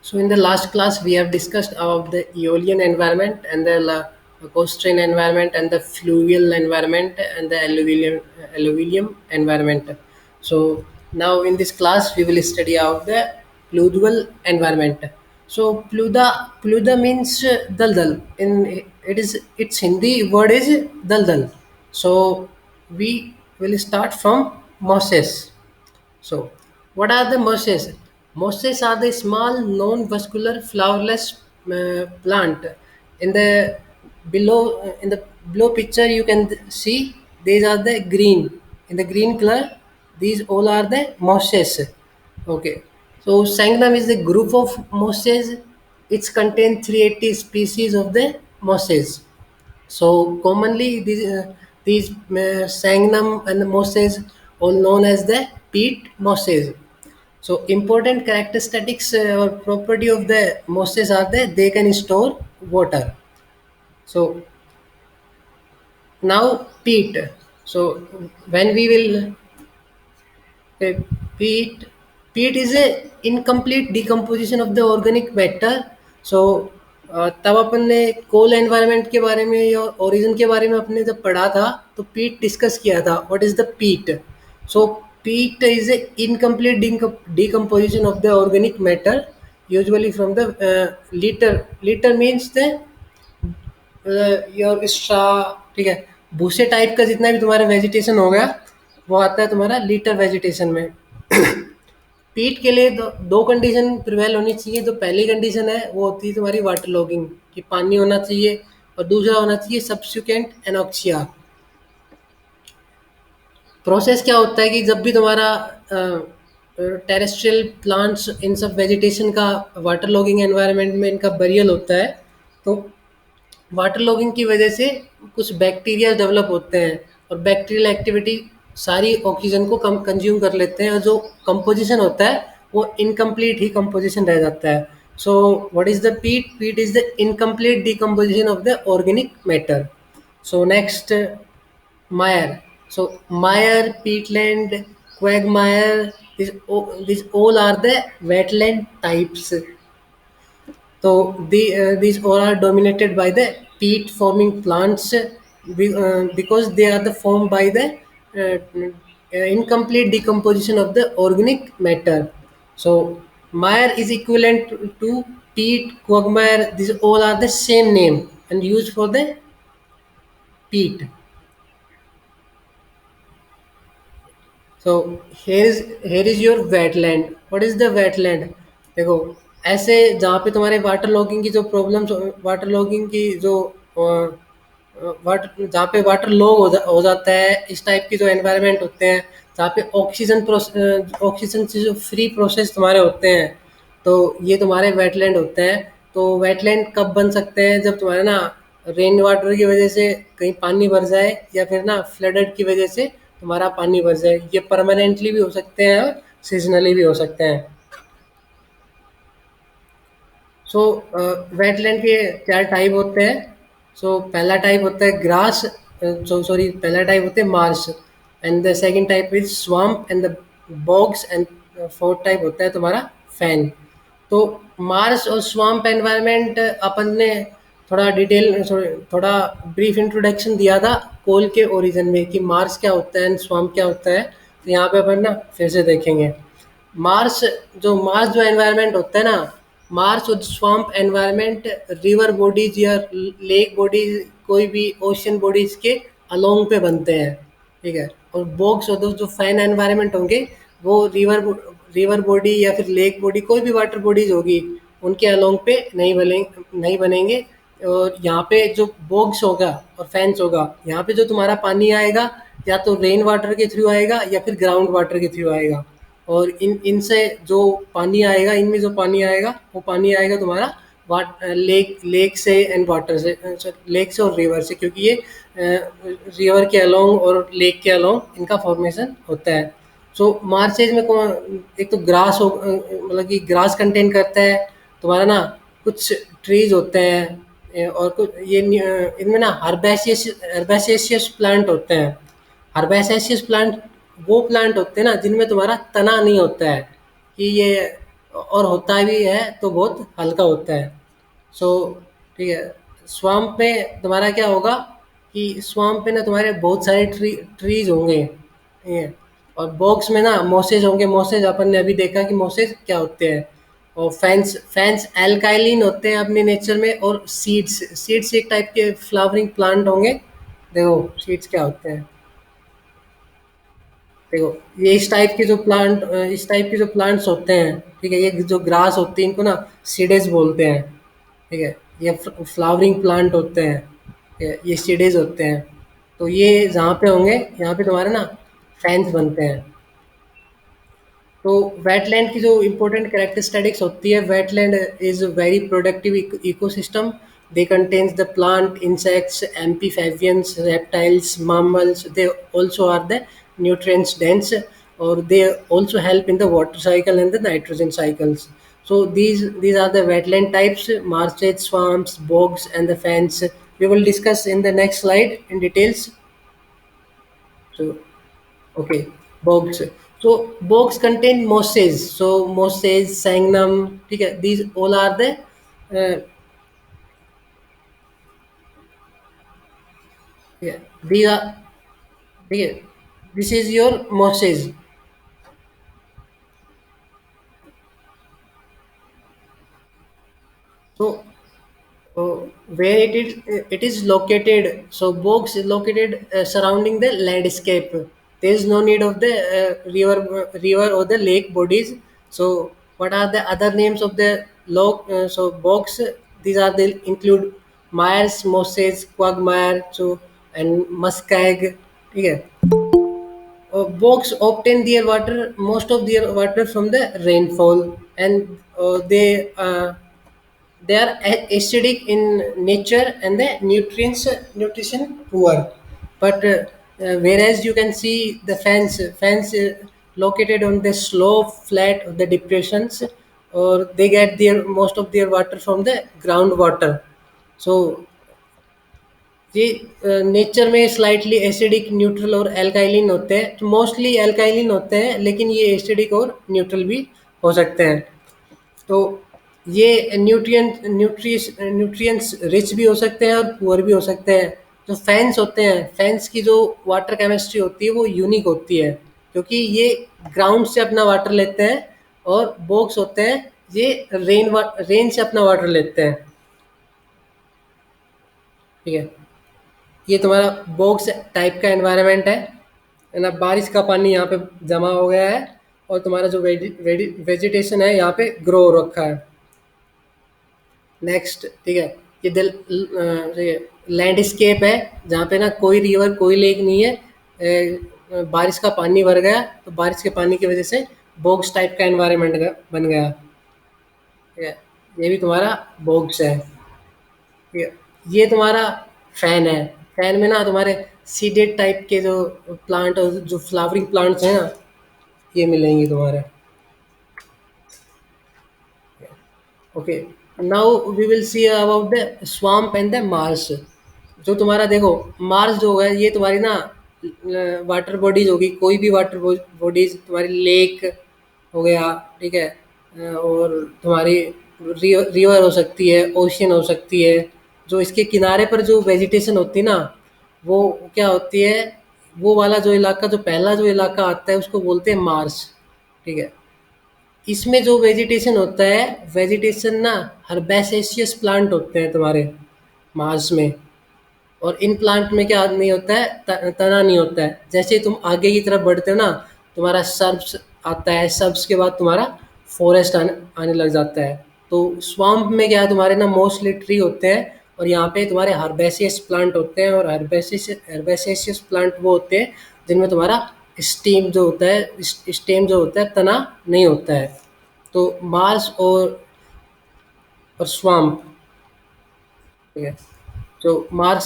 So in the last class, we have discussed about the aeolian environment and the coastal environment and the fluvial environment and the alluvium environment. So now in this class, we will study out the pluvial environment. So pluda means daldal. In its Hindi word is daldal. So we will start from Moses. So, what are the mosses? Mosses are the small, non-vascular, flowerless plant. In the below picture, you can see these are the green. In the green color, these all are the mosses. Okay. So, Sangnam is the group of mosses. It contains 380 species of the mosses. So commonly, these Sangnam and the mosses, all known as the peat mosses. So important characteristics or property of the mosses are that they can store water. So now peat. So when we will uh, peat, peat is a incomplete decomposition of the organic matter. So तब अपन ने कोल environment के बारे में या origin के बारे में अपने जब पढ़ा था तो पीट डिस्कस किया था व्हाट इज द पीट. सो पीट is a incomplete decomposition of the organic matter usually from the litter means the your straw. ठीक है, भूसे टाइप का जितना भी तुम्हारा वेजिटेशन होगा वो आता है तुम्हारा लीटर वेजिटेशन में. पीट के लिए दो कंडीशन प्रिवेल होनी चाहिए. जो पहली कंडीशन है वो होती है तुम्हारी वाटर लॉगिंग कि पानी होना चाहिए और दूसरा होना चाहिए सब्सिक्वेंट एनॉक्सिया. प्रोसेस क्या होता है कि जब भी तुम्हारा टेरेस्ट्रियल प्लांट्स इन सब वेजिटेशन का वाटर लॉगिंग एनवायरनमेंट में इनका बरियल होता है तो वाटर लॉगिंग की वजह से कुछ बैक्टीरिया डेवलप होते हैं और बैक्टीरियल एक्टिविटी सारी ऑक्सीजन को कम कंज्यूम कर लेते हैं और जो कंपोजिशन होता है वो इनकम्प्लीट ही कंपोजिशन रह जाता है. सो व्हाट इज द पीट? पीट is the incomplete decomposition of the organic matter. So next Mire. So mire, peatland, quagmire, these all are the wetland types. So these all are dominated by the peat forming plants because they are the formed by the incomplete decomposition of the organic matter. So mire is equivalent to peat, quagmire. These all are the same name and used for the peat. So here is your wetland. What is the wetland? देखो ऐसे जहाँ पे तुम्हारे water logging की जो problems, water logging की जो water जहाँ पे वाटर लॉग हो जाता है इस टाइप की जो एनवायरनमेंट होते हैं जहाँ पे ऑक्सीजन से जो फ्री प्रोसेस तुम्हारे होते हैं तो ये तुम्हारे वेटलैंड होते हैं. तो वेटलैंड कब बन सकते हैं? जब तुम्हारे ना रेन वाटर की वजह से कहीं पानी भर जाए या फिर ना फ्लडेड की वजह से तुम्हारा पानी भर जाए. ये परमानेंटली भी हो सकते हैं और सीजनली भी हो सकते हैं. सो वेटलैंड के चार टाइप होते हैं. सो पहला टाइप होता है ग्रास. सॉरी, पहला टाइप होते हैं marsh and the second type is swamp and the bogs and fourth type होता है तुम्हारा फैन. तो मार्श और स्वम्प एनवायरनमेंट अपन ने थोड़ा डिटेल थोड़ा ब्रीफ इंट्रोडक्शन दिया था कोल के ओरिजिन में कि मार्स क्या होता है एंड स्वम्प क्या होता है. तो यहाँ पे अपन ना फिर से देखेंगे. मार्स जो एनवायरनमेंट होता है ना, मार्स और स्वम्प एनवायरनमेंट रिवर बॉडीज या लेक बॉडीज कोई भी ओशियन बॉडीज के अलोंग पे बनते हैं. ठीक है, और बॉक्स और जो फैन एनवायरनमेंट होंगे वो रिवर बॉडी या फिर लेक बॉडी कोई भी वाटर बॉडीज होगी उनके अलोंग पे नहीं बनेंगे. और यहाँ पे जो बॉक्स होगा और फैंस होगा यहाँ पे जो तुम्हारा पानी आएगा या तो रेन वाटर के थ्रू आएगा या फिर ग्राउंड वाटर के थ्रू आएगा. और इनसे जो पानी आएगा, इनमें जो पानी आएगा वो पानी आएगा तुम्हारा लेक से एंड वाटर से, लेक से और रिवर से, क्योंकि ये रिवर के अलोंग और लेक के अलोंग इनका फॉर्मेशन होता है. सो मार्चेज में एक तो ग्रास हो, मतलब कि ग्रास कंटेन करता है तुम्हारा ना, कुछ ट्रीज होते हैं और कुछ ये इनमें ना हर्बेसियस प्लांट होते हैं. हर्बेसियस प्लांट वो प्लांट होते हैं ना जिनमें तुम्हारा तना नहीं होता है कि ये और होता भी है तो बहुत हल्का होता है। सो ठीक है। स्वाम्प में तुम्हारा क्या होगा कि स्वाम्प में ना तुम्हारे बहुत सारे ट्रीज होंगे, ठीक है। और बॉक्स में ना मोसेज होंगे। मोसेज अपन ने अभी देखा कि मोसेज क्या होते हैं। और फैंस फैंस एल्काइलिन होते हैं अपने नेचर में। और सीड्स सीड्स एक टाइप के फ्लावरिंग प्लांट होंगे। देखो सीड्स क्या होते हैं। देखो ये इस टाइप के जो प्लांट्स होते हैं, ठीक है, ये जो ग्रास होती है इनको ना सीडेज बोलते हैं, ठीक है। ये फ्लावरिंग प्लांट होते हैं, ठीक है, ये सीडेज होते हैं। तो ये जहाँ पे होंगे यहाँ पे तुम्हारे ना फैंस बनते हैं। तो वेटलैंड की जो इम्पोर्टेंट कैरेक्टरिस्टिक्स होती है, wetland is very productive ecosystem. They contains the plant, insects, amphibians, reptiles, mammals. They also are the nutrients dense, or they also help in the water cycle and the nitrogen cycles. So these are the wetland types: marshes, swamps, bogs, and the fens. We will discuss in the next slide in details. So okay, bogs. So bogs contain mosses. So mosses, sangnum, ठीक है, these all are the yeah, these are ठीक है, this is your mosses. So where it is located. So bogs is located surrounding the landscape. There is no need of the river or the lake bodies. So what are the other names of the log? So bogs, these are the include mires, mosses, quagmire, so and muskeg. ठीक है। Bogs obtain their water, most of their water from the rainfall, and they are acidic in nature and the nutrition poor. But whereas you can see the fans located on the slope, flat, or the depressions, or they get their most of their water from the groundwater. So ये nature में slightly acidic, neutral और एल्काइलिन होते हैं। तो mostly एल्काइलिन होते हैं, लेकिन ये एसिडिक और न्यूट्रल भी हो सकते हैं। तो ये न्यूट्रिएंट्स रिच भी हो सकते हैं और पुअर भी हो सकते हैं। जो फैंस होते हैं, फैंस की जो वाटर केमिस्ट्री होती है वो यूनिक होती है, क्योंकि ये ग्राउंड से अपना वाटर लेते हैं। और बोक्स होते हैं, ये रेन से अपना वाटर लेते हैं, ठीक है। ये तुम्हारा बॉक्स टाइप का एनवायरनमेंट है ना। बारिश का पानी यहाँ पे जमा हो गया है, और तुम्हारा जो वेजिटेशन है यहाँ पे ग्रो हो रखा है। नेक्स्ट, ठीक है। ये दिल लैंडस्केप है, जहाँ पे ना कोई रिवर, कोई लेक नहीं है। बारिश का पानी भर गया, तो बारिश के पानी की वजह से बॉक्स टाइप का एनवायरनमेंट बन गया, ठीक है। ये भी तुम्हारा बॉक्स है, ठीक है। ये तुम्हारा फैन है। फैन में ना तुम्हारे सीडेड टाइप के जो प्लांट और जो फ्लावरिंग प्लांट्स हैं ना, ये मिलेंगे तुम्हारे। Okay, now we will see about the swamp and the marsh. जो तुम्हारा देखो, मार्श जो है ये तुम्हारी ना वाटर बॉडीज होगी। कोई भी वाटर बॉडीज, तुम्हारी लेक हो गया, ठीक है। और तुम्हारी रिवर हो सकती है, ओशियन हो सकती है। जो इसके किनारे पर जो वेजिटेशन होती है ना, वो क्या होती है, वो वाला जो इलाका, जो पहला जो इलाका आता है उसको बोलते हैं मार्श, ठीक है। इसमें जो वेजिटेशन होता है, वेजिटेशन ना हर्बेसेशियस प्लांट होते हैं तुम्हारे मार्स में। और इन प्लांट में क्या नहीं होता है, तना नहीं होता है। जैसे ही तुम आगे की तरफ बढ़ते हो ना, तुम्हारा सर्ब्स आता है। सर्ब्स के बाद तुम्हारा फॉरेस्ट आने लग जाता है। तो स्वाम्प में क्या है, तुम्हारे ना मोस्टली ट्री होते हैं, और यहाँ पे तुम्हारे हर्बेसियस प्लांट होते हैं। और हर्बेसियस प्लांट वो होते हैं जिनमें तुम्हारा स्टेम जो होता है, तना नहीं होता है। तो मार्स और स्वाम्प, ठीक है। So Mars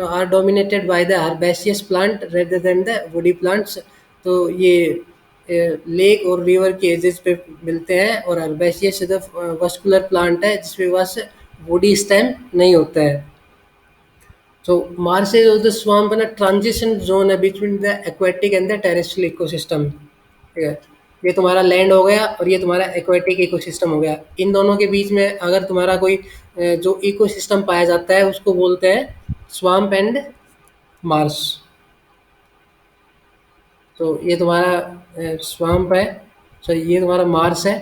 are dominated by the herbaceous plant rather than the woody plants. तो ये लेक और रिवर के एजेस पे मिलते हैं। और herbaceous द वस्कुलर प्लांट है जिसमें बस वुडी स्टेम नहीं होता है। So marshes of the swamp है ना ट्रांजिशन जोन है between the aquatic and the terrestrial ecosystem, ठीक है। ये तुम्हारा लैंड हो गया और ये तुम्हारा एक्वेटिक इकोसिस्टम हो गया। इन दोनों के बीच में अगर तुम्हारा कोई जो इकोसिस्टम पाया जाता है उसको बोलते हैं स्वाम्प एंड मार्श। तो ये तुम्हारा स्वाम्प है, सो ये तुम्हारा मार्स है,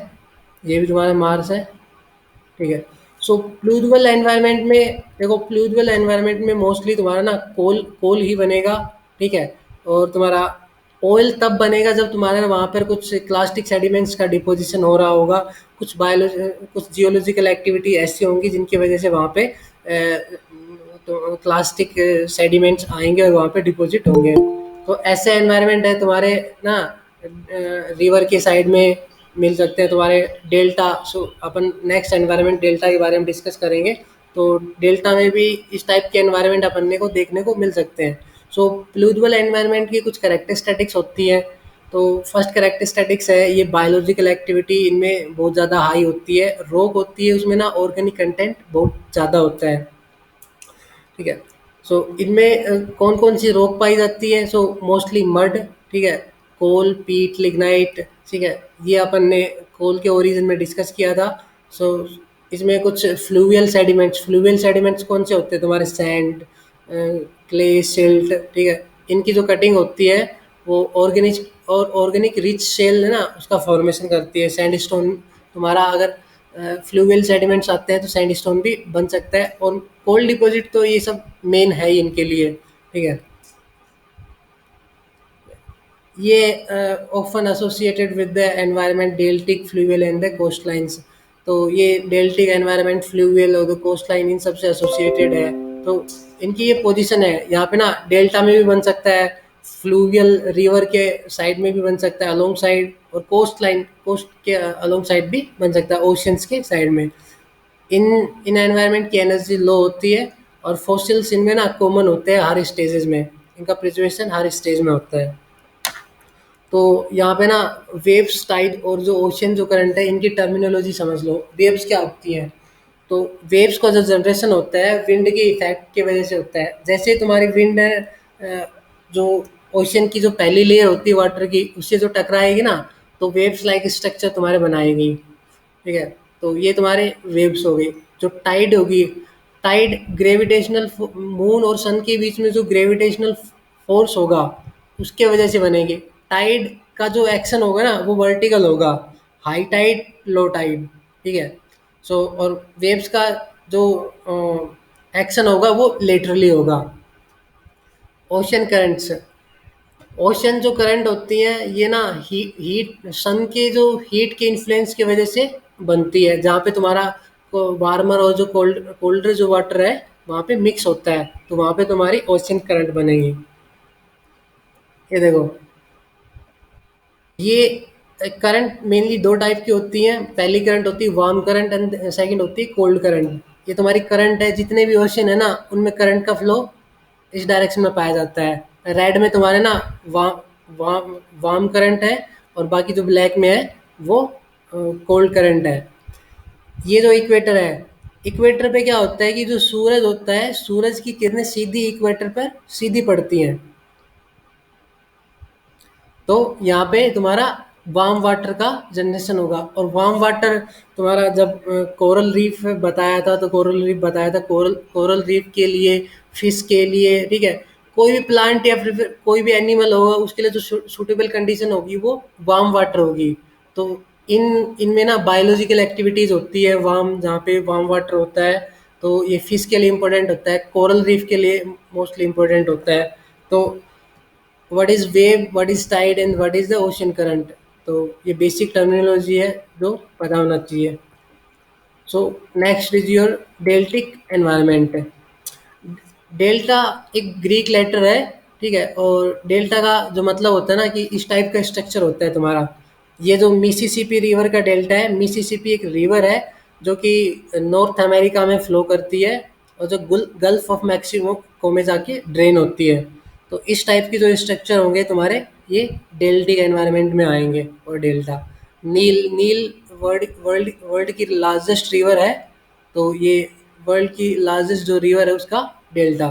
ये भी तुम्हारा मार्स है। ठीक है। सो फ्लूइडल एनवायरनमेंट में देखो, फ्लूइडल एनवायरनमेंट में मोस्टली तुम्हारा ना कोल कोल ही बनेगा। ठीक है। और तुम्हारा ऑयल तब बनेगा जब तुम्हारे वहाँ पर कुछ क्लास्टिक सेडिमेंट्स का डिपोजिशन हो रहा होगा, कुछ बायोलॉजी कुछ जियोलॉजिकल एक्टिविटी ऐसी होंगी जिनकी वजह से वहाँ पे तो प्लास्टिक सेडिमेंट्स आएंगे और वहाँ पे डिपॉजिट होंगे। तो ऐसे एनवायरनमेंट है तुम्हारे ना रिवर के साइड में मिल सकते हैं तुम्हारे डेल्टा। सो अपन नेक्स्ट एनवायरनमेंट डेल्टा के बारे में डिस्कस करेंगे। तो डेल्टा में भी इस टाइप के एनवायरनमेंट अपन को देखने को मिल सकते हैं। सो फ्लूइडल एनवायरनमेंट की कुछ कैरेक्टरिस्टिक्स होती है। तो फर्स्ट कैरेक्टरिस्टिक्स है ये बायोलॉजिकल एक्टिविटी इनमें बहुत ज़्यादा हाई होती है, रॉक होती है उसमें ना ऑर्गेनिक कंटेंट बहुत ज़्यादा होता है। ठीक है। सो इनमें कौन कौन सी रॉक पाई जाती है? सो मोस्टली मड, ठीक है, कोल, पीट, लिग्नाइट। ठीक है। ये अपन ने कोल के ओरिजिन में डिस्कस किया था। सो इसमें कुछ फ्लूवियल सेडिमेंट्स कौन से होते हैं तुम्हारे? Sand, clay, silt. ठीक है। इनकी जो कटिंग होती है वो ऑर्गेनिक रिच शेल है ना उसका फॉर्मेशन करती है। सैंडस्टोन तुम्हारा अगर फ्लूवियल सेडिमेंट्स आते हैं तो सैंडस्टोन भी बन सकता है। और कोल्ड डिपॉजिट तो ये सब मेन है ही इनके लिए। ठीक है। ये often associated with the environment deltaic, fluvial and the coast lines. तो ये डेल्टिक एनवायरनमेंट, फ्लूवियल और द कोस्ट लाइन इन सबसे एसोसिएटेड है। तो इनकी ये पोजीशन है यहाँ पे ना, डेल्टा में भी बन सकता है, फ्लूवियल रिवर के साइड में भी बन सकता है अलोंग साइड, और कोस्ट के अलोंग साइड भी बन सकता है ओशियंस के साइड में। इन इन एनवायरनमेंट की एनर्जी लो होती है और फॉसिल्स इनमें ना कॉमन होते हैं हर स्टेजेस में, इनका प्रिजर्वेशन हर स्टेज में होता है। तो यहाँ पे ना वेव्स, टाइड और जो ओशियन जो करंट है इनकी टर्मिनोलॉजी समझ लो। वेव्स क्या होती हैं? तो वेव्स का जो जनरेशन होता है विंड के इफेक्ट की वजह से होता है। जैसे ही तुम्हारी विंड है जो ओशियन की जो पहली लेयर होती है वाटर की उससे जो टकराएगी ना, तो वेव्स लाइक स्ट्रक्चर तुम्हारे बनाएगी। ठीक है। तो ये तुम्हारे वेव्स हो गई। जो टाइड होगी, टाइड ग्रेविटेशनल, मून और सन के बीच में जो ग्रेविटेशनल फोर्स होगा उसके वजह से बनेगी। टाइड का जो एक्शन होगा ना वो वर्टिकल होगा, हाई टाइड, लो टाइड। ठीक है। सो और वेव्स का जो एक्शन होगा वो लेटरली होगा। ओशन करंट्स, ओशन जो करंट होती हैं ये ना हीट सन के जो हीट के इन्फ्लुएंस की वजह से बनती है। जहाँ पे तुम्हारा वार्मर और जो कोल्डर जो वाटर है वहाँ पे मिक्स होता है, तो वहाँ पे तुम्हारी ओशन करंट बनेगी। ये देखो, ये करंट मेनली दो टाइप की होती हैं। पहली करंट होती है वार्म करंट एंड सेकंड होती है कोल्ड करंट। ये तुम्हारी करंट है, जितने भी ओशन है ना उनमें करंट का फ्लो इस डायरेक्शन में पाया जाता है। रेड में तुम्हारे ना वार्म वार्म करंट है और बाकी जो ब्लैक में है वो कोल्ड करंट है। ये जो इक्वेटर है, इक्वेटर पे क्या होता है कि जो सूरज होता है, सूरज की किरणें सीधी इक्वेटर पर सीधी पड़ती हैं। तो यहाँ पे तुम्हारा वार्म वाटर का जनरेशन होगा। और वार्म वाटर तुम्हारा जब कोरल रीफ बताया था, तो कोरल रीफ बताया था, कोरल कोरल रीफ के लिए, फिश के लिए, ठीक है, कोई भी प्लांट या फिर कोई भी एनिमल होगा उसके लिए जो सूटेबल कंडीशन होगी वो वार्म वाटर होगी। तो इनमें ना बायोलॉजिकल एक्टिविटीज होती है वार्म, जहाँ पे वार्म वाटर होता है। तो ये फिश के लिए इम्पोर्टेंट होता है, कोरल रीफ के लिए मोस्टली इम्पोर्टेंट होता है। तो what is wave, what is tied and what is the ocean current. तो ये बेसिक टर्मिनोलॉजी है जो पता होना चाहिए। So next is your deltaic environment. Delta एक ग्रीक लेटर है। ठीक है। और डेल्टा का जो मतलब होता है ना कि इस टाइप का स्ट्रक्चर होता है तुम्हारा। ये जो मिसिसिपी रिवर का डेल्टा है, मिसिसिपी एक रिवर है जो कि नॉर्थ अमेरिका में फ्लो करती है और जो गल्फ ऑफ मैक्सिको में जाके ड्रेन होती है। तो इस टाइप की जो स्ट्रक्चर होंगे तुम्हारे ये डेल्टिक एनवायरनमेंट में आएंगे। और डेल्टा, नील नील वर्ल्ड वर्ल्ड वर्ल्ड की लार्जेस्ट रिवर है। तो ये वर्ल्ड की लार्जेस्ट जो रिवर है उसका डेल्टा।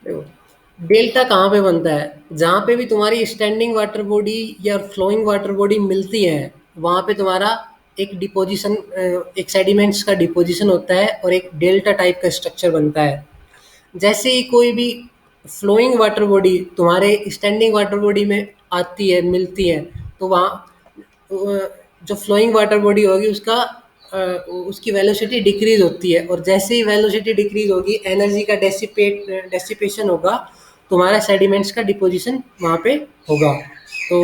देखो, डेल्टा कहाँ पे बनता है? जहाँ पे भी तुम्हारी स्टैंडिंग वाटर बॉडी या फ्लोइंग वाटर बॉडी मिलती है, वहाँ पे तुम्हारा एक डिपोजिशन, एक सेडिमेंट्स का डिपोजिशन होता है और एक डेल्टा टाइप का स्ट्रक्चर बनता है। जैसे ही कोई भी फ्लोइंग वाटर बॉडी तुम्हारे स्टैंडिंग वाटर बॉडी में आती है, मिलती है, तो वहाँ जो फ्लोइंग वाटर बॉडी होगी उसका उसकी वेलोसिटी डिक्रीज होती है, और जैसे ही वेलोसिटी डिक्रीज होगी एनर्जी का डेसिपेशन होगा, तुम्हारा सेडिमेंट्स का डिपोजिशन वहाँ पे होगा। तो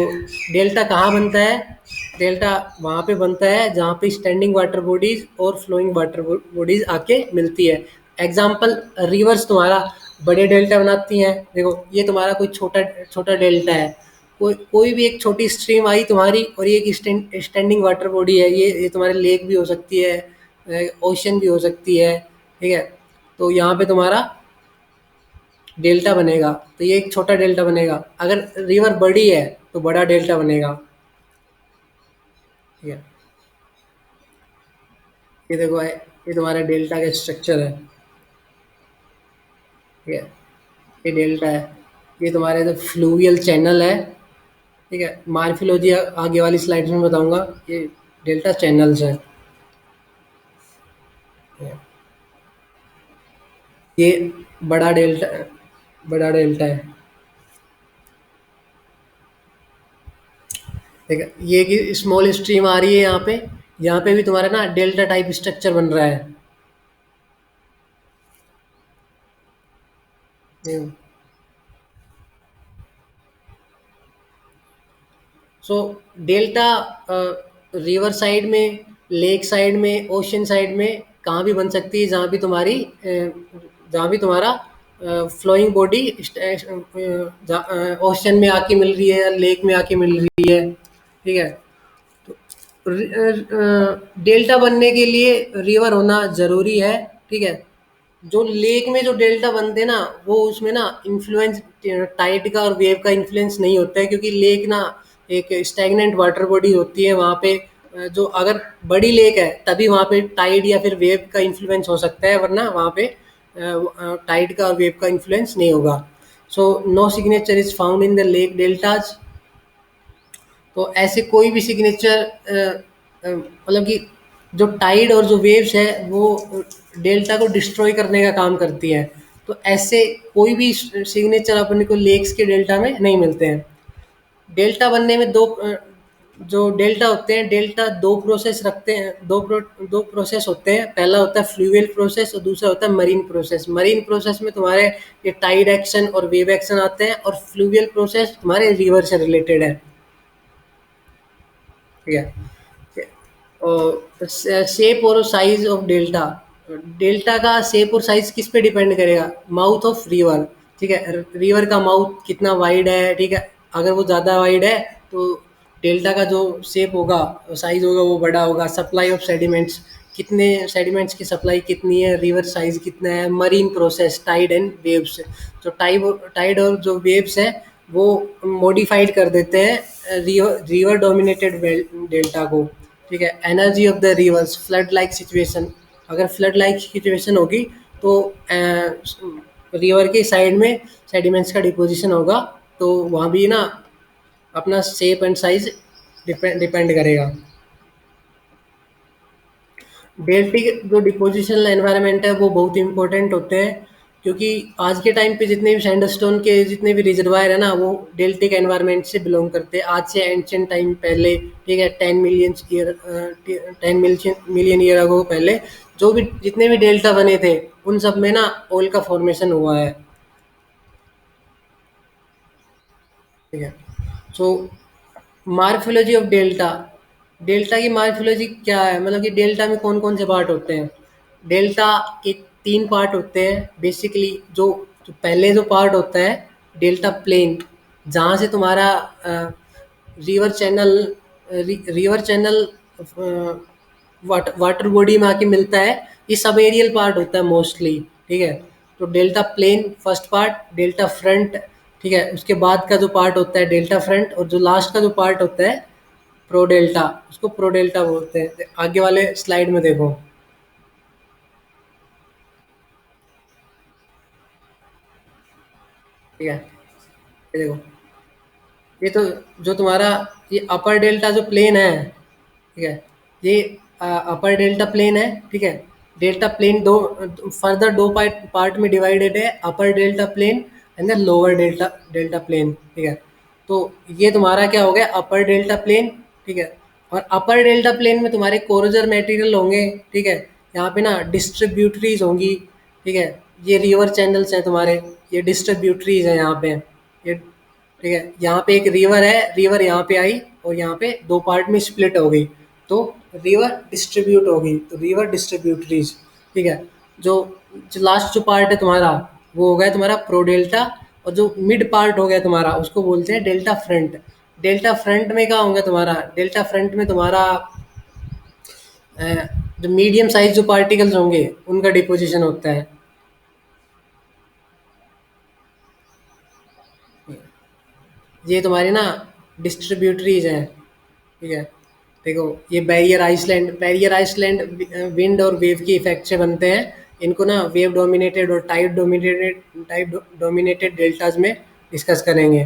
डेल्टा कहाँ बनता है? डेल्टा वहाँ पे बनता है जहाँ पे स्टैंडिंग वाटर बॉडीज और फ्लोइंग वाटर बॉडीज आके मिलती है। एग्जाम्पल, रिवर्स तुम्हारा बड़े डेल्टा बनाती हैं। देखो ये तुम्हारा कोई छोटा छोटा डेल्टा है, कोई कोई भी एक छोटी स्ट्रीम आई तुम्हारी और ये एक स्टैंडिंग वाटर बॉडी है, ये तुम्हारे लेक भी हो सकती है, ओशन भी हो सकती है, ठीक है। तो यहाँ पे तुम्हारा डेल्टा बनेगा, तो ये एक छोटा डेल्टा बनेगा। अगर रिवर बड़ी है तो बड़ा डेल्टा बनेगा, ठीक है। ये देखो ये तुम्हारा डेल्टा का स्ट्रक्चर है, ठीक है। ये डेल्टा है, ये तुम्हारे जो फ्लूवियल चैनल है, ठीक है। मार्फोलॉजी आगे वाली स्लाइड्स में बताऊंगा। ये डेल्टा चैनल्स है, ये बड़ा डेल्टा है, ठीक है। ये कि स्मॉल स्ट्रीम आ रही है यहाँ पे भी तुम्हारा ना डेल्टा टाइप स्ट्रक्चर बन रहा है। सो डेल्टा रिवर साइड में, लेक साइड में, ओशन साइड में कहाँ भी बन सकती है जहाँ भी तुम्हारा फ्लोइंग बॉडी ओशन में आके मिल रही है या लेक में आके मिल रही है, ठीक है। डेल्टा बनने के लिए रिवर होना ज़रूरी है, ठीक है। जो लेक में जो डेल्टा बनते हैं ना, वो उसमें ना इन्फ्लुएंस टाइड का और वेव का इन्फ्लुएंस नहीं होता है, क्योंकि लेक ना एक स्टैग्नेंट वाटर बॉडी होती है। वहाँ पे जो अगर बड़ी लेक है तभी वहाँ पे टाइड या फिर वेव का इन्फ्लुएंस हो सकता है, वरना वहाँ पे टाइड का और वेव का इन्फ्लुएंस नहीं होगा। So no signature is found in the lake deltas. तो ऐसे कोई भी सिग्नेचर मतलब कि जो टाइड और जो वेव्स है वो डेल्टा को डिस्ट्रॉय करने का काम करती है। तो ऐसे कोई भी सिग्नेचर अपने को लेक्स के डेल्टा में नहीं मिलते हैं। डेल्टा बनने में जो डेल्टा होते हैं, डेल्टा दो प्रोसेस रखते हैं, दो प्रोसेस होते हैं। पहला होता है फ्लूवियल प्रोसेस और दूसरा होता है मरीन प्रोसेस। मरीन प्रोसेस में तुम्हारे ये टाइड एक्शन और वेव एक्शन आते हैं, और फ्लूवियल प्रोसेस तुम्हारे रिवर से रिलेटेड है, ठीक है। और शेप और साइज ऑफ डेल्टा, डेल्टा का शेप और साइज किस पे डिपेंड करेगा? माउथ ऑफ रिवर, ठीक है। रिवर का माउथ कितना वाइड है, ठीक है। अगर वो ज़्यादा वाइड है तो डेल्टा का जो शेप होगा, साइज होगा, वो बड़ा होगा। सप्लाई ऑफ सेडिमेंट्स, कितने सेडिमेंट्स की सप्लाई कितनी है, रिवर साइज कितना है। Marine process, tide and waves, जो टाइड और जो वेव्स है वो मॉडिफाइड कर देते हैं रिवर डोमिनेटेड डेल्टा को, ठीक है। Energy of the reverse, flood like situation, अगर फ्लड लाइक सिचुएशन होगी तो रिवर के साइड में सेडिमेंट्स का डिपोजिशन होगा, तो वहाँ भी ना अपना शेप एंड साइज डिपेंड करेगा। डेल्टिक जो डिपोजिशनल एनवायरनमेंट है वो बहुत इंपॉर्टेंट होते हैं, क्योंकि आज के टाइम पे जितने भी सैंडस्टोन के जितने भी रिजर्वायर है ना, वो डेल्टिक एनवायरनमेंट से बिलोंग करते हैं। आज से एंशियंट टाइम पहले, ठीक है, 10 मिलियन ईयर अगो पहले जो भी जितने भी डेल्टा बने थे, उन सब में ना ऑयल का फॉर्मेशन हुआ है, ठीक है। सो मार्फोलॉजी ऑफ डेल्टा, डेल्टा की मार्फोलॉजी क्या है? मतलब कि डेल्टा में कौन कौन से पार्ट होते हैं? डेल्टा के तीन पार्ट होते हैं बेसिकली। जो पहले जो पार्ट होता है डेल्टा प्लेन, जहाँ से तुम्हारा river channel river channel water body में आके मिलता है। ये सब एरियल पार्ट होता है मोस्टली, ठीक है। तो delta plain first part, delta front, ठीक है। उसके बाद का जो पार्ट होता है डेल्टा फ्रंट, और जो लास्ट का जो पार्ट होता है प्रो डेल्टा, उसको प्रो डेल्टा बोलते हैं। आगे वाले स्लाइड में देखो। ठीक है, ये देखो, ये तो जो तुम्हारा ये अपर डेल्टा जो प्लेन है, ठीक है, ये अपर डेल्टा प्लेन है, ठीक है। डेल्टा प्लेन दो फर्दर दो पार्ट में डिवाइडेड है, upper delta plain and then lower delta delta plain, ठीक है। तो ये तुम्हारा क्या हो गया, अपर डेल्टा प्लेन, ठीक है। और अपर डेल्टा प्लेन में तुम्हारे कोरोजर मटेरियल होंगे, ठीक है। यहाँ पे ना डिस्ट्रीब्यूटरीज होंगी, ठीक है। ये रिवर चैनल्स हैं तुम्हारे, ये डिस्ट्रीब्यूटरीज हैं यहाँ पे, ये ठीक है। यहाँ पे एक रिवर है, रिवर यहाँ पे आई और यहाँ पे दो पार्ट में स्प्लिट हो गई, तो रिवर डिस्ट्रीब्यूट हो गई, तो रिवर डिस्ट्रीब्यूटरीज, ठीक है। जो जो लास्ट जो पार्ट है तुम्हारा, वो हो गया तुम्हारा प्रो डेल्टा, और जो मिड पार्ट हो गया तुम्हारा उसको बोलते हैं डेल्टा फ्रंट। डेल्टा फ्रंट में क्या होगा तुम्हारा, डेल्टा फ्रंट में तुम्हारा जो मीडियम साइज जो पार्टिकल्स होंगे उनका डिपोजिशन होता है। ये तुम्हारी ना डिस्ट्रीब्यूटरीज हैं, ठीक है। देखो, ये बैरियर आइसलैंड विंड और वेव के इफेक्ट से बनते हैं। इनको ना वेव डोमिनेटेड और टाइड डोमिनेटेड डेल्टाज में डिस्कस करेंगे।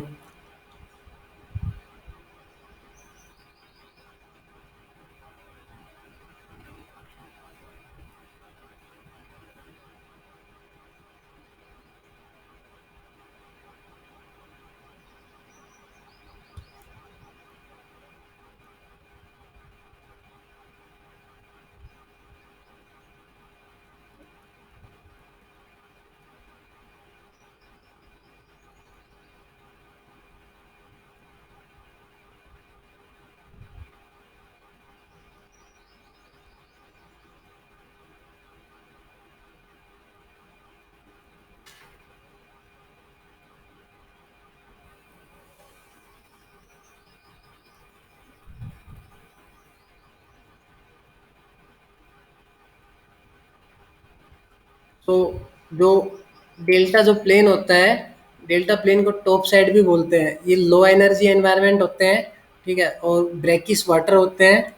तो जो डेल्टा जो प्लेन होता है, डेल्टा प्लेन को टॉप साइड भी बोलते हैं। ये लो एनर्जी एनवायरनमेंट होते हैं, ठीक है। और ब्रैकिश वाटर होते हैं।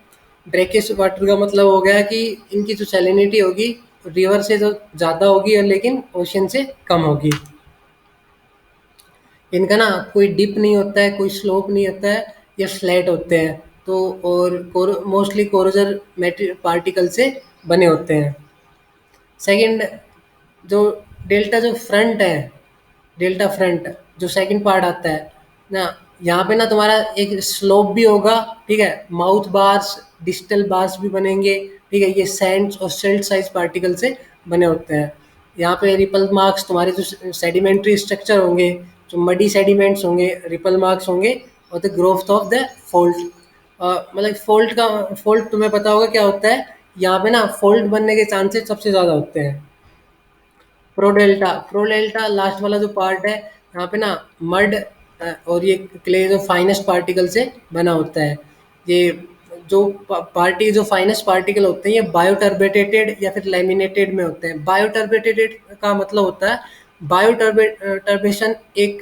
ब्रैकिश वाटर का मतलब हो गया कि इनकी जो सैलिनिटी होगी रिवर से जो ज़्यादा होगी और लेकिन ओशन से कम होगी। इनका ना कोई डिप नहीं होता है, कोई स्लोप नहीं होता है, ये फ्लैट होते हैं। तो और मोस्टली कोरोजर पार्टिकल से बने होते हैं। सेकंड, जो डेल्टा जो फ्रंट है, डेल्टा फ्रंट जो सेकंड पार्ट आता है ना, यहाँ पे ना तुम्हारा एक स्लोप भी होगा, ठीक है। माउथ बार्स, डिस्टल बार्स भी बनेंगे, ठीक है। ये सैंड्स और सिल्ट साइज पार्टिकल से बने होते हैं। यहाँ पे रिपल मार्क्स तुम्हारे जो सेडिमेंट्री स्ट्रक्चर होंगे, जो मडी सेडिमेंट्स होंगे, रिपल मार्क्स होंगे, और the growth of the fault. मतलब फोल्ट तुम्हें पता होगा क्या होता है। यहाँ पे ना फोल्ट बनने के चांसेस सबसे ज़्यादा होते हैं। प्रोडेल्टा लास्ट वाला जो पार्ट है, यहाँ पे ना मड और ये क्ले जो फाइनेस्ट पार्टिकल से बना होता है। ये जो पार्टी जो फाइनेस्ट पार्टिकल होते हैं, ये बायोटर्बेटेड या फिर लैमिनेटेड में होते हैं। बायोटर्बेटेड का मतलब होता है, बायोटर्बेशन एक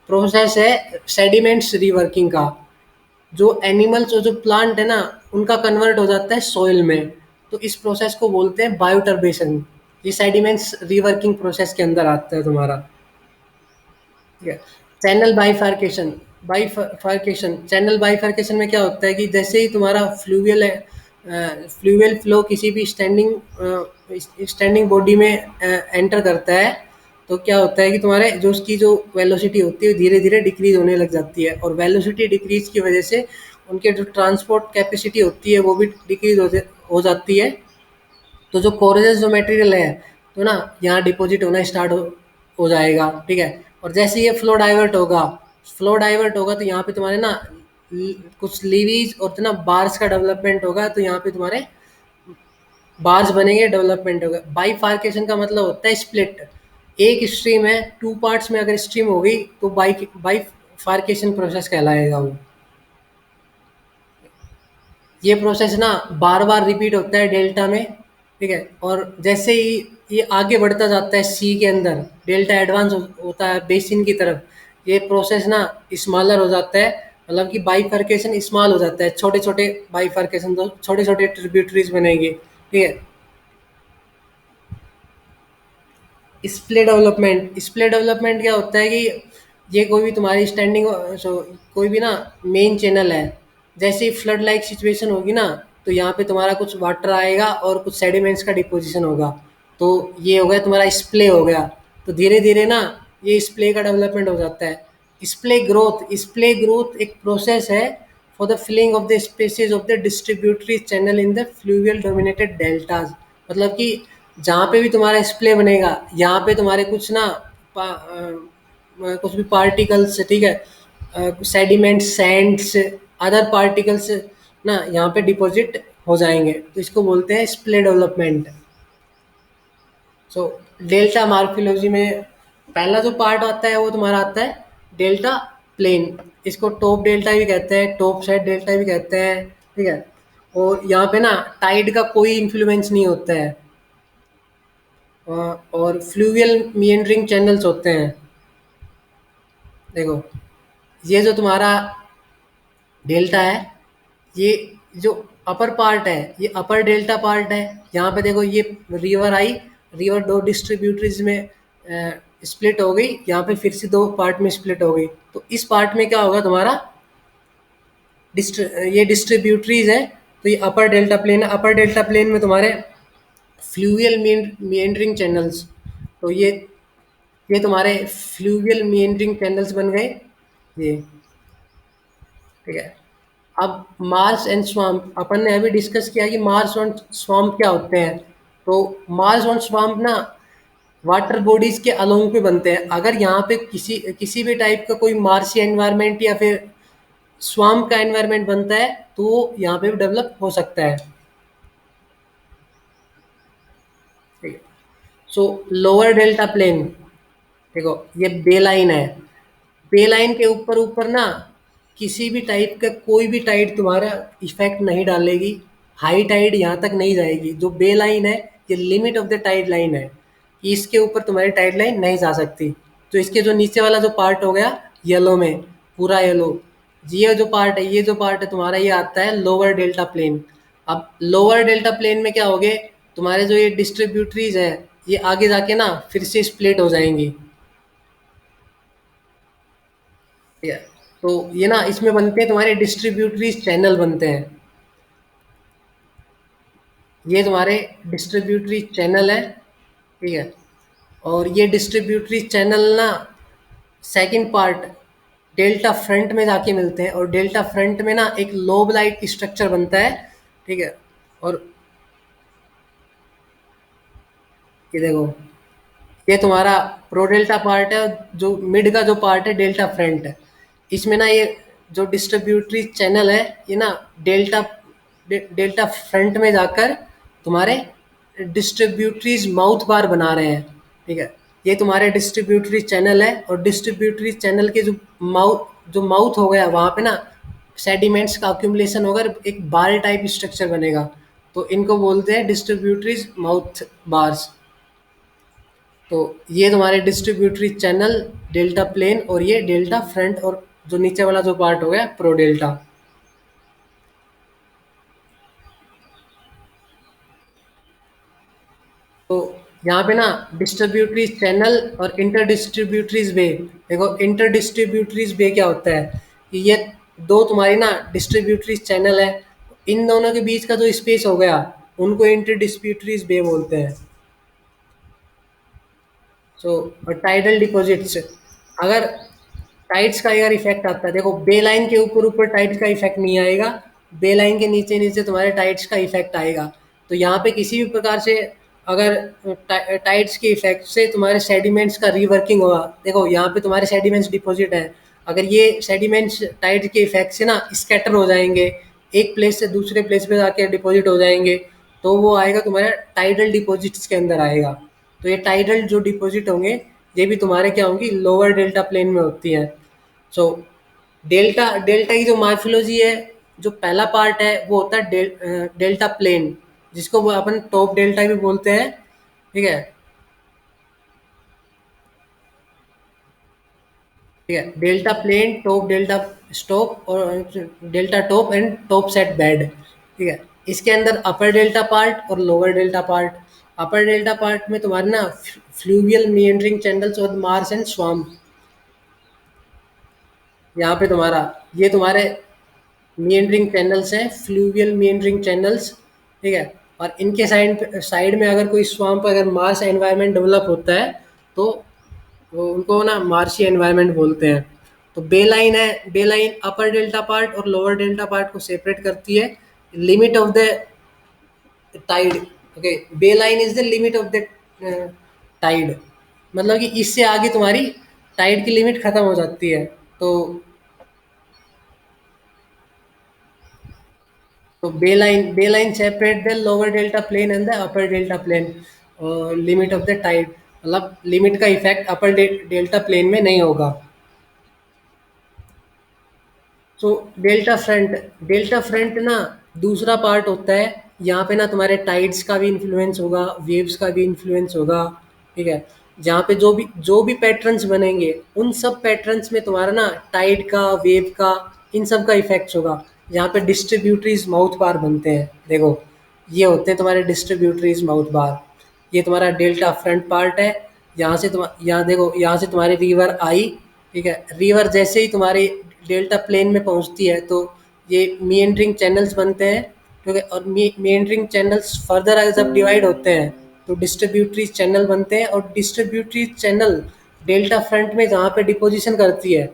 प्रोसेस है सेडिमेंट्स रिवर्किंग का। जो एनिमल्स और जो प्लांट है ना, उनका कन्वर्ट हो जाता है सॉइल में, तो इस प्रोसेस को बोलते हैं बायोटर्बेशन। ये सेडिमेंट्स रिवर्किंग प्रोसेस के अंदर आता है तुम्हारा, ठीक है। चैनल बाइफार्केशन, चैनल बाइफार्केशन में क्या होता है कि जैसे ही तुम्हारा फ्लूवियल फ्लो किसी भी स्टैंडिंग बॉडी में एंटर करता है, तो क्या होता है कि तुम्हारे जो उसकी जो वेलोसिटी होती है धीरे धीरे डिक्रीज होने लग जाती है, और वेलोसिटी डिक्रीज की वजह से उनके जो ट्रांसपोर्ट कैपेसिटी होती है वो भी डिक्रीज हो जाती है। तो जो कोरेजेस जो मटेरियल है, तो ना यहाँ डिपॉजिट होना स्टार्ट हो जाएगा, ठीक है। और जैसे ये फ्लो डाइवर्ट होगा तो यहाँ पे तुम्हारे ना कुछ लीवीज और तो ना बार्स का डेवलपमेंट होगा, तो यहाँ पे तुम्हारे बार्स बनेंगे, डेवलपमेंट होगा। बाईफार्केशन का मतलब होता है स्प्लिट। एक स्ट्रीम है, टू पार्ट्स में अगर स्ट्रीम हो गई तो बाईफार्केशन प्रोसेस कहलाएगा वो। ये प्रोसेस ना बार बार रिपीट होता है डेल्टा में, ठीक है। और जैसे ही ये आगे बढ़ता जाता है सी के अंदर, डेल्टा एडवांस होता है बेसिन की तरफ, ये प्रोसेस ना स्मॉलर हो जाता है। मतलब कि बाइफर्केशन स्मॉल हो जाता है, छोटे छोटे बाइफर्केशन, तो छोटे छोटे ट्रिब्यूटरीज बनेंगे, ठीक है। स्प्ले डेवलपमेंट क्या होता है कि ये कोई भी तुम्हारी स्टैंडिंग कोई भी ना मेन चैनल है, जैसे ही फ्लड लाइक सिचुएशन होगी ना, तो यहाँ पे तुम्हारा कुछ वाटर आएगा और कुछ सेडिमेंट्स का डिपोजिशन होगा, तो ये हो गया तुम्हारा स्प्ले हो गया। तो धीरे धीरे ना ये स्प्ले का डेवलपमेंट हो जाता है। स्प्ले ग्रोथ एक प्रोसेस है for the filling of the spaces of the distributary channel in the fluvial dominated deltas. मतलब कि जहाँ पे भी तुम्हारा स्प्ले बनेगा, यहाँ पे तुम्हारे कुछ ना कुछ भी पार्टिकल्स, ठीक है, सेडिमेंट सैंड्स, अदर पार्टिकल्स ना यहाँ पे डिपॉजिट हो जाएंगे, तो इसको बोलते हैं स्प्ले डेवलपमेंट। सो डेल्टा मार्फोलॉजी में पहला जो पार्ट आता है वो तुम्हारा आता है डेल्टा प्लेन। इसको टॉप डेल्टा भी कहते हैं, टॉप साइड डेल्टा भी कहते हैं, ठीक है। और यहाँ पे ना टाइड का कोई इन्फ्लुएंस नहीं होता है। और फ्लूवियल मिएंडरिंग चैनल्स होते हैं। देखो, ये जो तुम्हारा डेल्टा है, ये जो अपर पार्ट है ये अपर डेल्टा पार्ट है। यहाँ पे देखो ये रिवर आई, रिवर दो डिस्ट्रीब्यूटरीज में स्प्लिट हो गई, यहाँ पे फिर से दो पार्ट में स्प्लिट हो गई। तो इस पार्ट में क्या होगा तुम्हारा ये डिस्ट्रीब्यूटरीज है। तो ये अपर डेल्टा प्लेन है। अपर डेल्टा प्लेन में तुम्हारे फ्लूवियल मिएंडरिंग चैनल्स, तो ये तुम्हारे फ्लूवियल मिएंडरिंग चैनल्स बन गए ये, ठीक है। अब मार्स एंड स्वाम्प अपन ने अभी डिस्कस किया कि मार्स और स्वाम्प क्या होते हैं। तो मार्स और स्वाम्प ना वाटर बॉडीज के अलोंग पे बनते हैं। अगर यहाँ पे किसी किसी भी टाइप का कोई मार्सी एनवायरनमेंट या फिर स्वाम्प का एनवायरनमेंट बनता है, तो वो यहाँ पे भी डेवलप हो सकता है, ठीक है। सो लोअर डेल्टा प्लेन, देखो ये बे लाइन है। बे लाइन के ऊपर ऊपर ना किसी भी टाइप का कोई भी टाइड तुम्हारा इफेक्ट नहीं डालेगी। हाई टाइड यहाँ तक नहीं जाएगी। जो बे लाइन है ये limit of the tide line है कि इसके ऊपर तुम्हारी टाइड लाइन नहीं जा सकती। तो इसके जो नीचे वाला जो पार्ट हो गया येलो में, पूरा येलो, ये जो पार्ट है तुम्हारा, ये आता है लोअर डेल्टा प्लेन। अब लोअर डेल्टा प्लेन में क्या हो गए, तुम्हारे जो ये डिस्ट्रीब्यूटरीज है ये आगे जाके ना फिर से स्प्लिट हो जाएंगी, ठीक है। तो ये ना इसमें बनते हैं तुम्हारे डिस्ट्रीब्यूटरीज चैनल बनते हैं। ये तुम्हारे डिस्ट्रीब्यूटरी चैनल है, ठीक है। और ये डिस्ट्रीब्यूटरी चैनल ना सेकंड पार्ट डेल्टा फ्रंट में जाके मिलते हैं, और डेल्टा फ्रंट में ना एक लोब लाइट स्ट्रक्चर बनता है, ठीक है। और ये देखो, ये तुम्हारा प्रोडेल्टा पार्ट है, जो मिड का जो पार्ट है डेल्टा फ्रंट है। इसमें ना ये जो डिस्ट्रीब्यूटरी चैनल है ये ना डेल्टा डेल्टा फ्रंट में जाकर तुम्हारे डिस्ट्रीब्यूटरीज माउथ बार बना रहे हैं, ठीक है। ये तुम्हारे डिस्ट्रीब्यूटरी चैनल है, और डिस्ट्रीब्यूटरी चैनल के जो माउथ हो गया वहाँ पे ना सेडिमेंट्स का अक्यूमुलेशन होगा, एक बार टाइप स्ट्रक्चर बनेगा। तो इनको बोलते हैं डिस्ट्रीब्यूटरीज माउथ बार्स। तो ये तुम्हारे डिस्ट्रीब्यूटरी चैनल डेल्टा प्लेन, और ये डेल्टा फ्रंट, और जो नीचे वाला जो पार्ट हो गया प्रो डेल्टा। तो यहाँ पे ना डिस्ट्रीब्यूटरी चैनल और इंटर डिस्ट्रीब्यूटरीज वे, देखो इंटर डिस्ट्रीब्यूटरीज वे क्या होता है कि ये दो तुम्हारी ना डिस्ट्रीब्यूटरी चैनल है, इन दोनों के बीच का जो स्पेस हो गया उनको इंटर डिस्ट्रीब्यूटरीज वे बोलते हैं। सो टाइडल डिपॉजिट्स, अगर टाइड्स का अगर इफेक्ट आता है, देखो बे लाइन के ऊपर ऊपर टाइड्स का इफेक्ट नहीं आएगा, बे लाइन के नीचे नीचे तुम्हारे टाइड्स का इफेक्ट आएगा। तो यहाँ पे किसी भी प्रकार से अगर टाइड्स के इफेक्ट से तुम्हारे सेडिमेंट्स का रीवर्किंग होगा, देखो यहाँ पे तुम्हारे सेडिमेंट्स डिपॉजिट है, अगर ये सेडिमेंट्स टाइड के इफेक्ट से ना स्कैटर हो जाएंगे, एक प्लेस से दूसरे प्लेस पे जाके डिपॉजिट हो जाएंगे, तो वो आएगा तुम्हारे टाइडल डिपॉजिट्स के अंदर आएगा। तो ये टाइडल जो डिपॉजिट होंगे ये भी तुम्हारे क्या होंगी, लोअर डेल्टा प्लेन में होती है। सो डेल्टा डेल्टा की जो मार्फोलॉजी है, जो पहला पार्ट है वो होता है डेल्टा प्लेन, जिसको वो अपन टॉप डेल्टा भी बोलते हैं, ठीक है। ठीक है, delta plain, top delta stop, और delta top and top set bed, ठीक है। इसके अंदर अपर डेल्टा पार्ट और lower delta part. Upper delta part में तुम्हारे ना फ्लूवियल मीएंडरिंग चैनल्स और मार्स एंड स्वाम्प, यहाँ पे तुम्हारा ये तुम्हारे मीएंडरिंग चैनल्स हैं, फ्लूवियल मीएंडरिंग चैनल्स, ठीक है। और इनके साइड साइड में अगर कोई स्वाम्प, अगर मार्स एनवायरनमेंट डेवलप होता है तो वो उनको ना मार्शी एनवायरनमेंट बोलते हैं। तो बे लाइन है, bay line upper delta part और लोअर डेल्टा पार्ट को सेपरेट करती है। Limit of the tide, okay, bay line is the limit of the tide, मतलब कि इससे आगे तुम्हारी टाइड की लिमिट खत्म हो जाती है। तो bay line separate the lower delta plain and the upper delta plain, limit of the tide, मतलब लिमिट का इफेक्ट अपर डेल्टा प्लेन में नहीं होगा। सो डेल्टा फ्रंट ना दूसरा पार्ट होता है। यहाँ पे ना तुम्हारे टाइड्स का भी इन्फ्लुएंस होगा, वेव्स का भी इन्फ्लुएंस होगा, ठीक है। जहाँ पे जो भी पैटर्न्स बनेंगे उन सब पैटर्न्स में तुम्हारा ना टाइड का, वेव का, इन सब का इफेक्ट्स होगा। यहाँ पे डिस्ट्रीब्यूटरीज माउथ बार बनते हैं, देखो ये होते हैं तुम्हारे डिस्ट्रीब्यूटरीज माउथ बार। ये तुम्हारा डेल्टा फ्रंट पार्ट है। यहाँ देखो, यहाँ से तुम्हारी रिवर आई, ठीक है। रिवर जैसे ही तुम्हारी डेल्टा प्लेन में पहुंचती है तो ये मीएंडरिंग चैनल्स बनते हैं, ठीक है। और मीएंडरिंग चैनल्स फर्दर अगर जब डिवाइड होते हैं तो डिस्ट्रीब्यूटरी चैनल बनते हैं, और डिस्ट्रीब्यूटरी चैनल डेल्टा फ्रंट में जहाँ पे डिपोजिशन करती है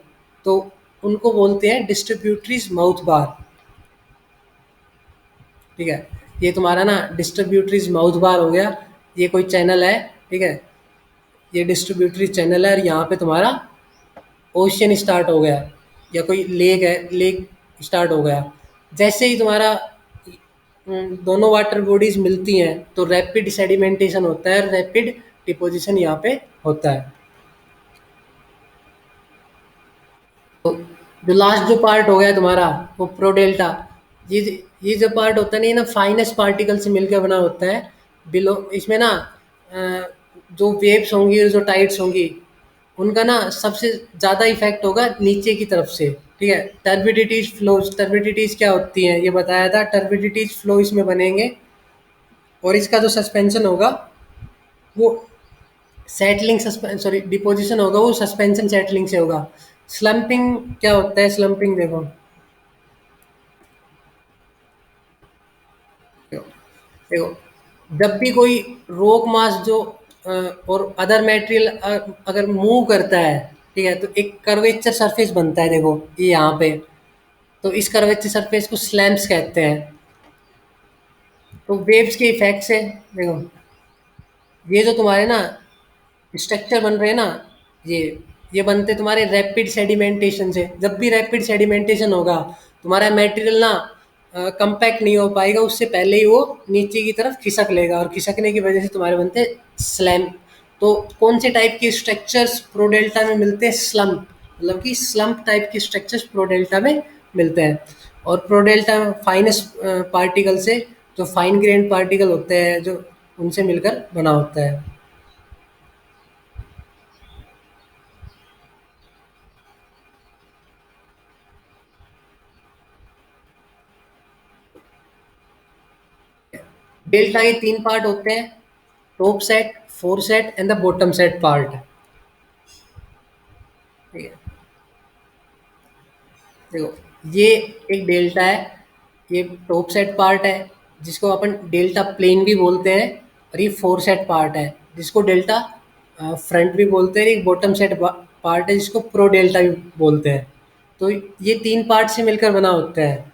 तो उनको बोलते हैं डिस्ट्रीब्यूटरीज माउथ बार, ठीक है। ये तुम्हारा ना डिस्ट्रीब्यूटरीज माउथ बार हो गया, ये कोई चैनल है, ठीक है। ये डिस्ट्रीब्यूटरी चैनल है और यहाँ पे तुम्हारा ओशियन स्टार्ट हो गया, या कोई लेक है, लेक स्टार्ट हो गया। जैसे ही तुम्हारा दोनों वाटर बॉडीज मिलती हैं तो रैपिड सेडिमेंटेशन होता है, रैपिड डिपोजिशन यहाँ पे होता है। तो जो लास्ट जो पार्ट हो गया तुम्हारा वो प्रोडेल्टा, ये ये जो पार्ट होता है ना, ये ना फाइनेस्ट पार्टिकल से मिलकर बना होता है। बिलो इसमें ना जो वेव्स होंगी और जो टाइड्स होंगी उनका ना सबसे ज़्यादा इफेक्ट होगा नीचे की तरफ से, ठीक है। टर्बिडिटीज फ्लोज, टर्बिडिटीज क्या होती हैं ये बताया था, टर्बिडिटीज फ्लो इसमें बनेंगे और इसका जो सस्पेंशन होगा वो सेटलिंग सॉरी डिपोजिशन होगा वो सस्पेंशन सेटलिंग से होगा। स्लम्पिंग क्या होता है, स्लम्पिंग देखो, देखो जब भी कोई रोक मास जो और अदर मटेरियल अगर मूव करता है, ठीक है, तो एक कर्वेचर सरफेस बनता है, देखो ये यहाँ पे। तो इस कर्वेचर सरफेस को स्लैम्स कहते हैं। तो वेव्स के इफेक्ट से देखो ये जो तुम्हारे ना स्ट्रक्चर बन रहे हैं ना, ये ये बनते तुम्हारे रैपिड सेडिमेंटेशन से। जब भी रैपिड सेडिमेंटेशन होगा तुम्हारा मटेरियल ना कंपैक्ट नहीं हो पाएगा, उससे पहले ही वो नीचे की तरफ खिसक लेगा और खिसकने की वजह से तुम्हारे बनते स्लैम। तो कौन से टाइप के स्ट्रक्चर्स प्रोडेल्टा में मिलते हैं, स्लम्प, मतलब कि स्लम्प टाइप के स्ट्रक्चर्स प्रोडेल्टा में मिलते हैं। और प्रोडेल्टा फाइनेस्ट पार्टिकल से, जो फाइन ग्रेन पार्टिकल होते हैं जो उनसे मिलकर बना होता है। डेल्टा के तीन पार्ट होते हैं, top set, four set and the bottom set part, ठीक है। देखो ये एक डेल्टा है, ये टॉप सेट पार्ट है जिसको अपन डेल्टा प्लेन भी बोलते हैं, और ये फोर सेट पार्ट है जिसको डेल्टा फ्रंट भी बोलते हैं। एक बॉटम सेट पार्ट है जिसको प्रो डेल्टा भी बोलते हैं। तो ये तीन पार्ट से मिलकर बना होता है।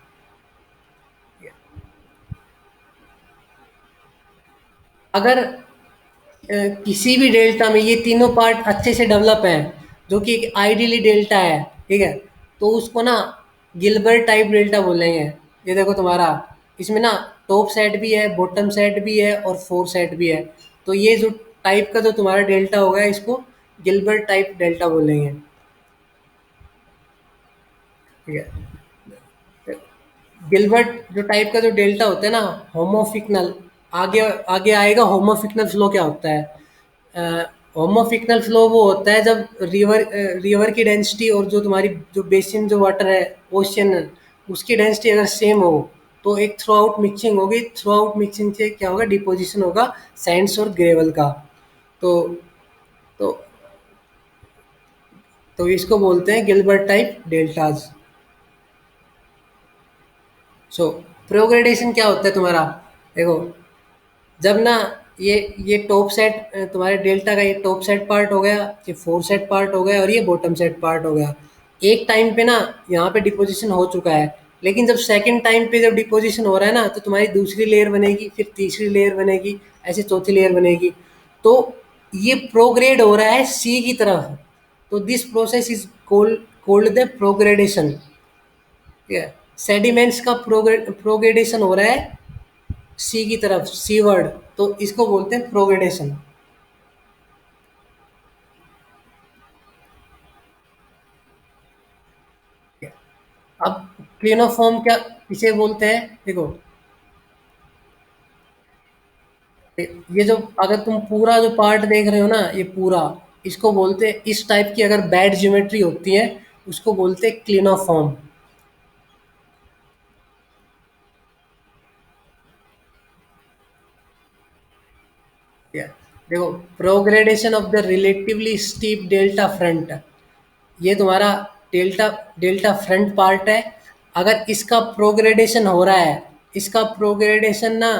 अगर किसी भी डेल्टा में ये तीनों पार्ट अच्छे से डेवलप हैं, जो कि एक आइडियली डेल्टा है, ठीक है, तो उसको ना गिलबर्ट टाइप डेल्टा बोलेंगे। ये देखो तुम्हारा इसमें ना टॉप सेट भी है, बॉटम सेट भी है और फोर सेट भी है। तो ये जो टाइप का जो तुम्हारा डेल्टा होगा इसको गिलबर्ट टाइप डेल्टा बोलेंगे, ठीक है। गिलबर्ट जो टाइप का जो डेल्टा होता है ना, होमोफिक्नल, आगे आगे आएगा होमोफिक्नल फ्लो क्या होता है। होमोफिक्नल फ्लो वो होता है जब रिवर की डेंसिटी और जो तुम्हारी जो बेसिन जो वाटर है, ओशियन, उसकी डेंसिटी अगर सेम हो, तो एक थ्रू आउट मिक्सिंग होगी, थ्रू आउट मिक्सिंग से क्या होगा, डिपोजिशन होगा सैंड्स और ग्रेवल का। तो तो तो इसको बोलते हैं गिलबर्ट टाइप डेल्टाज। सो प्रोग्रेडेशन क्या होता है तुम्हारा, देखो, जब ना ये टॉप सेट तुम्हारे डेल्टा का ये टॉप सेट पार्ट हो गया, ये फोर सेट पार्ट हो गया और ये बॉटम सेट पार्ट हो गया। एक टाइम पे ना यहाँ पे डिपोजिशन हो चुका है, लेकिन जब सेकंड टाइम पे जब डिपोजिशन हो रहा है ना, तो तुम्हारी दूसरी लेयर बनेगी, फिर तीसरी लेयर बनेगी, ऐसे चौथी लेयर बनेगी। तो ये प्रोग्रेड हो रहा है सी की तरफ। तो this process is called the progradation. ठीक है, सेडिमेंट्स का प्रोग्रेडेशन हो रहा है सी की तरफ, सी वर्ड, तो इसको बोलते हैं प्रोग्रेडेशन। अब क्लिनोफॉर्म क्या इसे बोलते हैं, देखो, ये जो अगर तुम पूरा जो पार्ट देख रहे हो ना, ये पूरा, इसको बोलते हैं, इस टाइप की अगर बैड ज्योमेट्री होती है उसको बोलते हैं क्लिनोफॉर्म। देखो, progradation of the relatively steep delta front, ये तुम्हारा डेल्टा डेल्टा फ्रंट पार्ट है। अगर इसका प्रोग्रेडेशन हो रहा है, इसका प्रोग्रेडेशन ना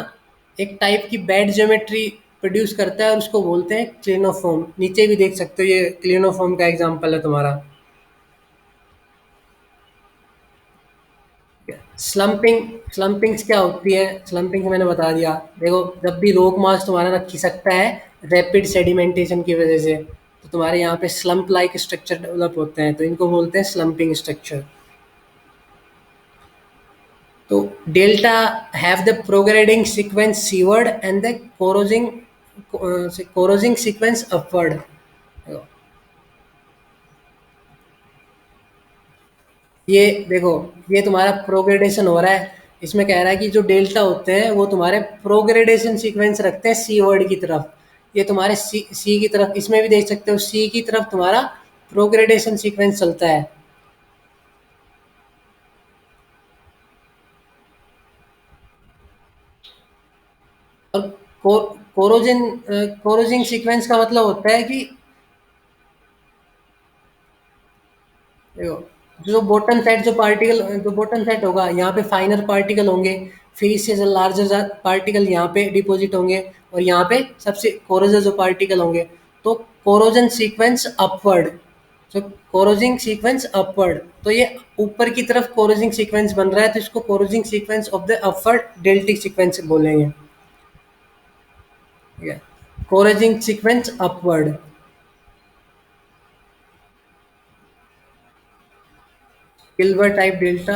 एक टाइप की बैड ज्योमेट्री प्रोड्यूस करता है और उसको बोलते हैं क्लिनोफॉर्म। नीचे भी देख सकते हो, ये क्लिनोफॉर्म का एग्जांपल है तुम्हारा। स्लम्पिंग, स्लम्पिंग्स क्या होती है, स्लम्पिंग मैंने बता दिया। देखो, जब भी रोक मास तुम्हारा ना खिसकता है रैपिड सेडिमेंटेशन की वजह से, तो तुम्हारे यहाँ पे स्लम्प लाइक स्ट्रक्चर डेवलप होते हैं, तो इनको बोलते हैं स्लम्पिंग स्ट्रक्चर। तो delta have the prograding sequence seaward and the corroding sequence upward. ये देखो, ये तुम्हारा प्रोग्रेडेशन हो रहा है, इसमें कह रहा है कि जो डेल्टा होते हैं वो तुम्हारे प्रोग्रेडेशन सीक्वेंस रखते हैं सी वर्ड की तरफ। ये तुम्हारे सी की तरफ, इसमें भी देख सकते हो सी की तरफ तुम्हारा प्रोग्रेडेशन सीक्वेंस चलता है। और कोरोजिन कोरोजिंग सीक्वेंस का मतलब होता है कि देखो, जो बॉटम सेट होगा यहाँ पे फाइनर पार्टिकल होंगे, फिर इससे जो लार्जर पार्टिकल यहाँ पे डिपॉजिट होंगे, और यहाँ पे सबसे कोरोजन जो पार्टिकल होंगे। तो कोरोजन सीक्वेंस अपवर्ड, जो कोरोजिंग सीक्वेंस अपवर्ड, तो ये ऊपर की तरफ कोरोजिंग सीक्वेंस बन रहा है, तो इसको corroding sequence of the upward deltaic sequence बोलेंगे। ठीक है, corroding sequence upward. Gilbert type delta,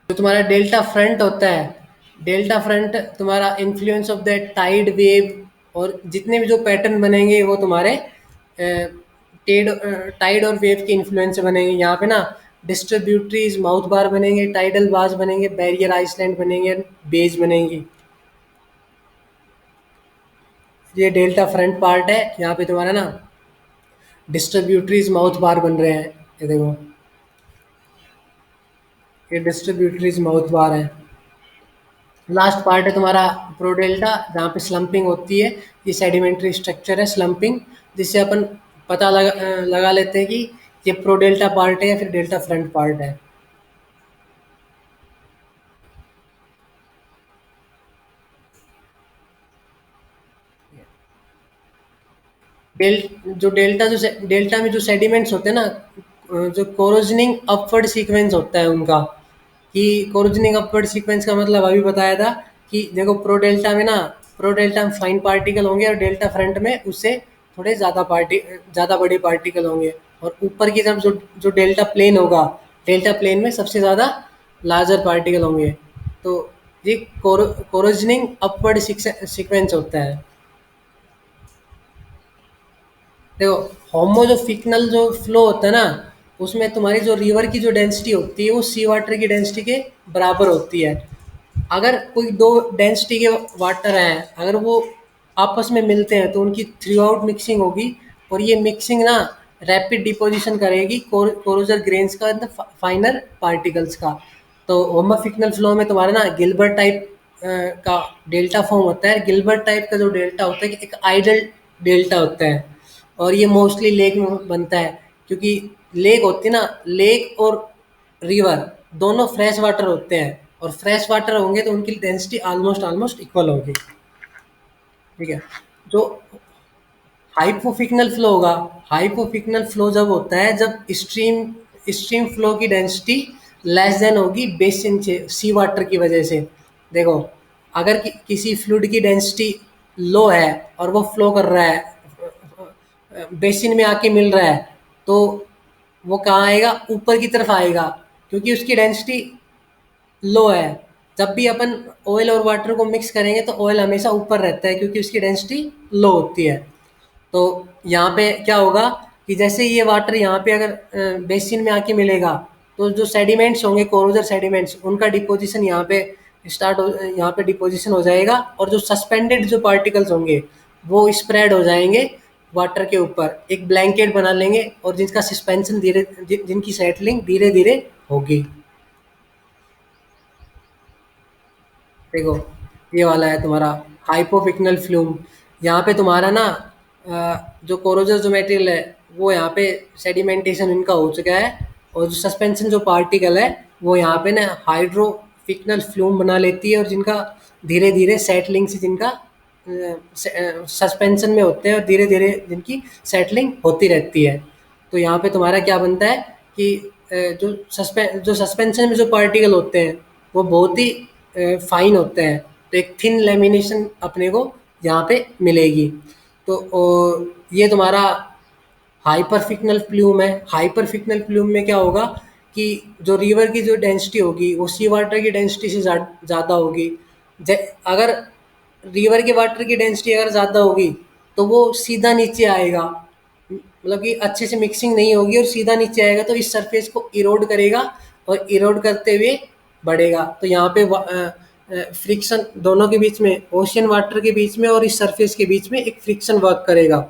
जो तुम्हारा डेल्टा फ्रंट होता है, डेल्टा फ्रंट तुम्हारा influence of the tide wave, और जितने भी जो पैटर्न बनेंगे वो तुम्हारे टेड टाइड और वेव के इन्फ्लुएंस से बनेंगे। यहाँ पे ना डिस्ट्रीब्यूटरीज माउथ बार बनेंगे, टाइडल बार्स बनेंगे, बैरियर आइसलैंड बनेंगे, बेज बनेंगी। ये डेल्टा फ्रंट पार्ट है, यहाँ पे तुम्हारा ना डिस्ट्रीब्यूटरीज माउथ बार बन रहे हैं। ये देखो, ये डिस्ट्रीब्यूटरीज माउथ बार है। लास्ट पार्ट है तुम्हारा प्रोडेल्टा, जहाँ पे स्लम्पिंग होती है। ये सेडिमेंट्री स्ट्रक्चर है स्लम्पिंग, जिससे अपन पता लगा लेते हैं कि ये प्रोडेल्टा पार्ट है या फिर डेल्टा फ्रंट पार्ट है। जो डेल्टा में जो सेडिमेंट्स होते हैं ना, जो कोरोजनिंग अपवर्ड सीक्वेंस होता है उनका, कि कोरोजनिंग अपवर्ड सीक्वेंस का मतलब अभी बताया था कि देखो, प्रो डेल्टा में फाइन पार्टिकल होंगे और डेल्टा फ्रंट में उससे थोड़े ज़्यादा बड़े पार्टिकल होंगे। और ऊपर की तरफ जो डेल्टा प्लेन होगा, डेल्टा प्लेन में सबसे ज़्यादा लार्जर पार्टिकल होंगे। तो ये कोरोजनिंग अपवर्ड सीक्वेंस होता है। देखो, होमो जो फिक्नल जो फ्लो होता है ना, उसमें तुम्हारी जो रिवर की जो डेंसिटी होती है वो सी वाटर की डेंसिटी के बराबर होती है। अगर कोई दो डेंसिटी के वाटर हैं, अगर वो आपस में मिलते हैं तो उनकी थ्रू आउट मिक्सिंग होगी और ये मिक्सिंग ना रैपिड डिपोजिशन करेगी कोरोजर ग्रेन्स का, फाइनर पार्टिकल्स का। तो होमोफिकनल फ्लो में तुम्हारा ना गिलबर्ट टाइप का डेल्टा फॉर्म होता है। गिलबर्ट टाइप का जो डेल्टा होता है कि एक आइडल डेल्टा होता है, और ये मोस्टली लेक में बनता है, क्योंकि लेक होती है ना, लेक और रिवर दोनों फ्रेश वाटर होते हैं, और फ्रेश वाटर होंगे तो उनकी डेंसिटी ऑलमोस्ट ऑलमोस्ट इक्वल होगी। ठीक है। जो हाइपोफिकनल फ्लो होगा, हाइपोफिकनल फ्लो जब होता है जब स्ट्रीम स्ट्रीम फ्लो की डेंसिटी लेस देन होगी बेसिन से, सी वाटर की वजह से। देखो, अगर किसी फ्लूइड की डेंसिटी लो है और वो फ्लो कर रहा है, बेसिन में आके मिल रहा है, तो वो कहाँ आएगा? ऊपर की तरफ आएगा, क्योंकि उसकी डेंसिटी लो है। जब भी अपन ऑयल और वाटर को मिक्स करेंगे तो ऑयल हमेशा ऊपर रहता है, क्योंकि उसकी डेंसिटी लो होती है। तो यहाँ पे क्या होगा कि जैसे ये वाटर यहाँ पे अगर बेसिन में आके मिलेगा, तो जो सेडिमेंट्स होंगे, कोरोजर सेडिमेंट्स, उनका डिपोजिशन यहाँ पे यहाँ पे डिपोजिशन हो जाएगा, और जो सस्पेंडेड जो पार्टिकल्स होंगे वो स्प्रेड हो जाएंगे वाटर के ऊपर, एक ब्लैंकेट बना लेंगे, और जिनका सस्पेंशन जिनकी सेटलिंग धीरे धीरे होगी। देखो, ये वाला है तुम्हारा हाइपोफिकनल फ्लूम। यहाँ पे तुम्हारा ना जो कोरोजर जो मटेरियल है वो यहाँ पे सेडिमेंटेशन इनका हो चुका है, और जो सस्पेंशन जो पार्टिकल है वो यहाँ पे ना हाइड्रोफिकनल फ्लूम बना लेती है, और जिनका धीरे धीरे सेटलिंग से जिनका सस्पेंशन में होते हैं, और धीरे धीरे जिनकी सेटलिंग होती रहती है। तो यहाँ पे तुम्हारा क्या बनता है कि जो सस्पेंशन में जो पार्टिकल होते हैं वो बहुत ही फाइन होते हैं, तो एक थिन लेमिनेशन अपने को यहाँ पे मिलेगी। तो ये तुम्हारा हाइपरफिकनल प्लूम है। हाइपरफिकनल प्लूम में क्या होगा कि जो रिवर की जो डेंसिटी होगी वो सी वाटर की डेंसिटी से ज़्यादा होगी। अगर रिवर के वाटर की डेंसिटी अगर ज़्यादा होगी तो वो सीधा नीचे आएगा, मतलब कि अच्छे से मिक्सिंग नहीं होगी और सीधा नीचे आएगा, तो इस सरफेस को इरोड करेगा, और इरोड करते हुए बढ़ेगा। तो यहाँ पे फ्रिक्शन दोनों के बीच में, ओशियन वाटर के बीच में और इस सरफेस के बीच में एक फ्रिक्शन वर्क करेगा।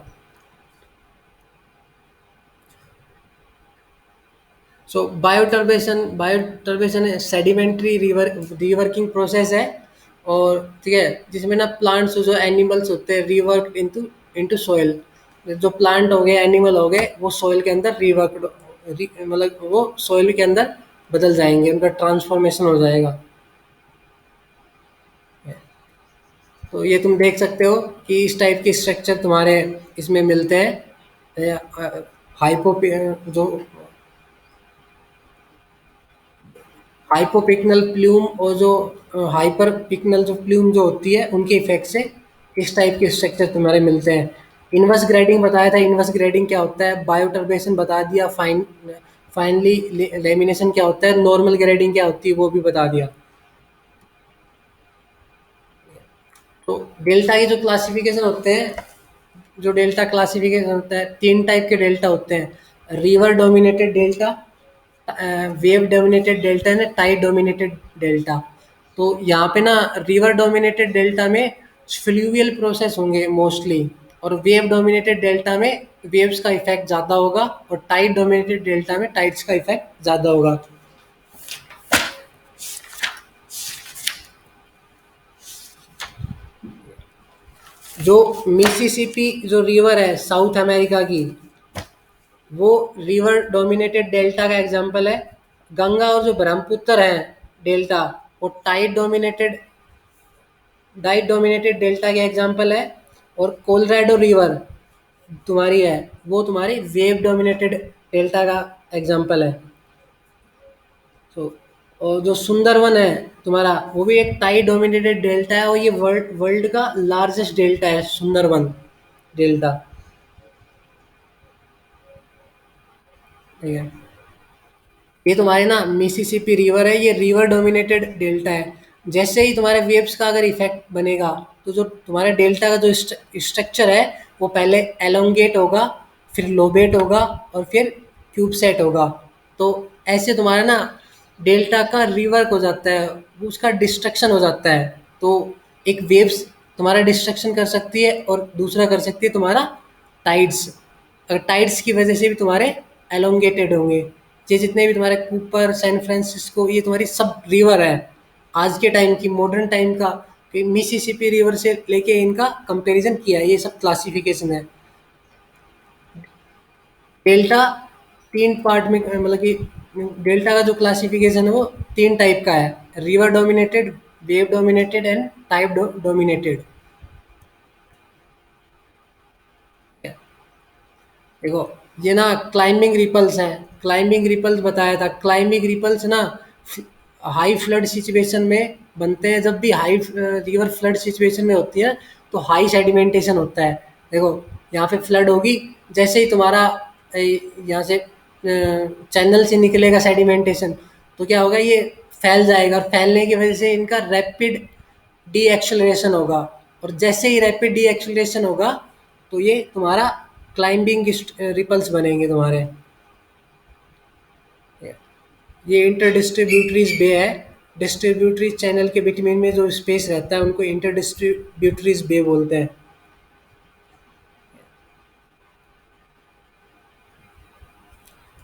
सो बायोटर्बेशन सेडिमेंट्री रिवर्किंग प्रोसेस है, और ठीक है, जिसमें ना प्लांट्स जो एनिमल्स होते हैं रिवर्क इनटू इनटू सॉइल। जो प्लांट हो गए, एनिमल हो गए, वो सॉइल के अंदर रिवर्क, मतलब वो सॉइल के अंदर बदल जाएंगे, उनका ट्रांसफॉर्मेशन हो जाएगा। तो ये तुम देख सकते हो कि इस टाइप के स्ट्रक्चर तुम्हारे इसमें मिलते हैं। हाइपो जो हाइपोपिकनल प्लूम और जो हाइपर पिकनल जो प्लूम जो होती है, उनके इफेक्ट से इस टाइप के स्ट्रक्चर तुम्हारे मिलते हैं। इनवर्स ग्रेडिंग बताया था, इनवर्स ग्रेडिंग क्या होता है, बायोटर्बेशन बता दिया, फाइनली लेमिनेशन क्या होता है, नॉर्मल ग्रेडिंग क्या होती है वो भी बता दिया। तो डेल्टा के जो क्लासिफिकेशन होते हैं, जो डेल्टा क्लासिफिकेशन होता है, तीन टाइप के डेल्टा होते हैं: river dominated delta, wave dominated delta है, टाइड डोमिनेटेड डेल्टा। तो यहाँ पे ना रिवर डोमिनेटेड डेल्टा में फ्लूवियल प्रोसेस होंगे मोस्टली, और वेव डोमिनेटेड डेल्टा में वेव्स का इफेक्ट ज़्यादा होगा, और टाइड डोमिनेटेड डेल्टा में टाइड्स का इफेक्ट ज़्यादा होगा। जो मिसिसिपी जो रिवर है साउथ अमेरिका की, वो रिवर डोमिनेटेड डेल्टा का एग्जाम्पल है। गंगा और जो ब्रह्मपुत्र है डेल्टा, वो टाइड डोमिनेटेड डेल्टा के एग्जाम्पल है। और कोलोराडो रिवर तुम्हारी है, वो तुम्हारी वेव डोमिनेटेड डेल्टा का एग्जाम्पल है। तो और जो सुंदरवन है तुम्हारा, वो भी एक टाइड डोमिनेटेड डेल्टा है, और ये वर्ल्ड वर्ल्ड का लार्जेस्ट डेल्टा है, सुंदरवन डेल्टा। ठीक है। ये तुम्हारे ना मिसिसिपी रिवर है, ये रिवर डोमिनेटेड डेल्टा है। जैसे ही तुम्हारे वेव्स का अगर इफेक्ट बनेगा, तो जो तुम्हारे डेल्टा का जो स्ट्रक्चर है वो पहले एलोंगेट होगा, फिर लोबेट होगा, और फिर क्यूब सेट होगा। तो ऐसे तुम्हारा ना डेल्टा का रिवर्क हो जाता है, उसका डिस्ट्रक्शन हो जाता है। तो एक वेव्स तुम्हारा डिस्ट्रक्शन कर सकती है, और दूसरा कर सकती है तुम्हारा टाइड्स। अगर टाइड्स की वजह से भी तुम्हारे एलोंगेटेड होंगे। ये जितने भी तुम्हारे कूपर, सैन फ्रांसिस्को, ये तुम्हारी सब रिवर है आज के टाइम की, मॉडर्न टाइम का। मिसिसिपी रिवर से लेके इनका कंपैरिजन किया है, ये सब क्लासिफिकेशन है। डेल्टा तीन पार्ट में, मतलब कि डेल्टा का जो क्लासिफिकेशन है वो तीन टाइप का है: river dominated, wave dominated and type dominated. देखो, ये ना क्लाइंबिंग रिपल्स हैं। क्लाइंबिंग रिपल्स बताया था। क्लाइंबिंग रिपल्स ना हाई फ्लड सिचुएशन में बनते हैं। जब भी हाई रिवर फ्लड सिचुएशन में होती है तो हाई सेडिमेंटेशन होता है। देखो, यहाँ पे फ्लड होगी, जैसे ही तुम्हारा यहाँ से चैनल से निकलेगा सेडिमेंटेशन, तो क्या होगा, ये फैल जाएगा, और फैलने की वजह से इनका रैपिड डी एक्सेलरेशन होगा। और जैसे ही रैपिड डी एक्सेलरेशन होगा तो ये तुम्हारा क्लाइंबिंग रिपल्स बनेंगे तुम्हारे। ये इंटर डिस्ट्रीब्यूटरीज बे है। डिस्ट्रीब्यूटरी चैनल के बिटवीन में जो स्पेस रहता है उनको इंटर डिस्ट्रीब्यूटरीज बे बोलते हैं।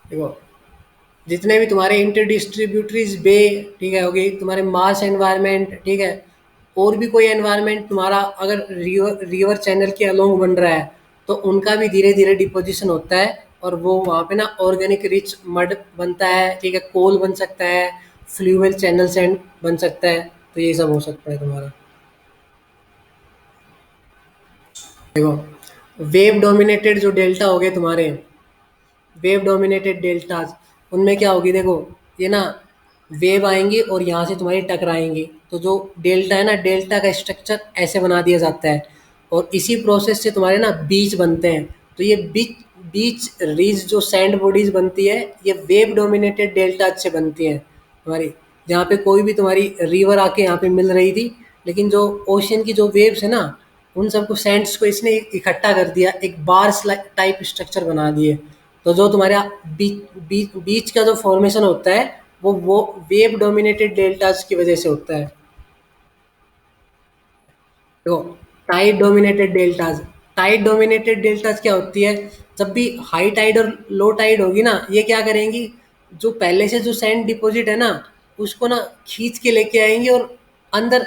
देखो, जितने भी तुम्हारे इंटर डिस्ट्रीब्यूटरीज बे, ठीक है, हो गई तुम्हारे मार्स एनवायरनमेंट, ठीक है, और भी कोई एनवायरनमेंट तुम्हारा अगर रिवर रिवर चैनल के अलोंग बन रहा है तो उनका भी धीरे धीरे डिपोजिशन होता है, और वो वहाँ पे ना ऑर्गेनिक रिच मड बनता है, ठीक है, कोल बन सकता है, फ्लूवल चैनल सैंड बन सकता है। तो ये सब हो सकता है तुम्हारा। देखो, वेव डोमिनेटेड जो डेल्टा हो गए तुम्हारे, वेव डोमिनेटेड डेल्टाज, उनमें क्या होगी, देखो, ये ना वेव आएंगी और यहाँ से तुम्हारी टकराएंगी। तो जो डेल्टा है ना, डेल्टा का स्ट्रक्चर ऐसे बना दिया जाता है, और इसी प्रोसेस से तुम्हारे ना बीच बनते हैं। तो ये बीच बीच रीज जो सैंड बॉडीज बनती है, ये वेव डोमिनेटेड डेल्टा से बनती हैं तुम्हारी। जहाँ पे कोई भी तुम्हारी रिवर आके यहाँ पे मिल रही थी, लेकिन जो ओशियन की जो वेव्स है ना, उन सबको सैंड्स को इसने इकट्ठा कर दिया, एक बार्स टाइप स्ट्रक्चर बना दिए। तो जो तुम्हारे बीच का जो फॉर्मेशन होता है वो वेव डोमिनेटेड डेल्टास की वजह से होता है। देखो, tide dominated deltas, tide dominated deltas क्या होती है, जब भी हाई टाइड और लो टाइड होगी ना, ये क्या करेंगी, जो पहले से जो सैंड डिपॉजिट है ना, उसको ना खींच के लेके आएंगे और अंदर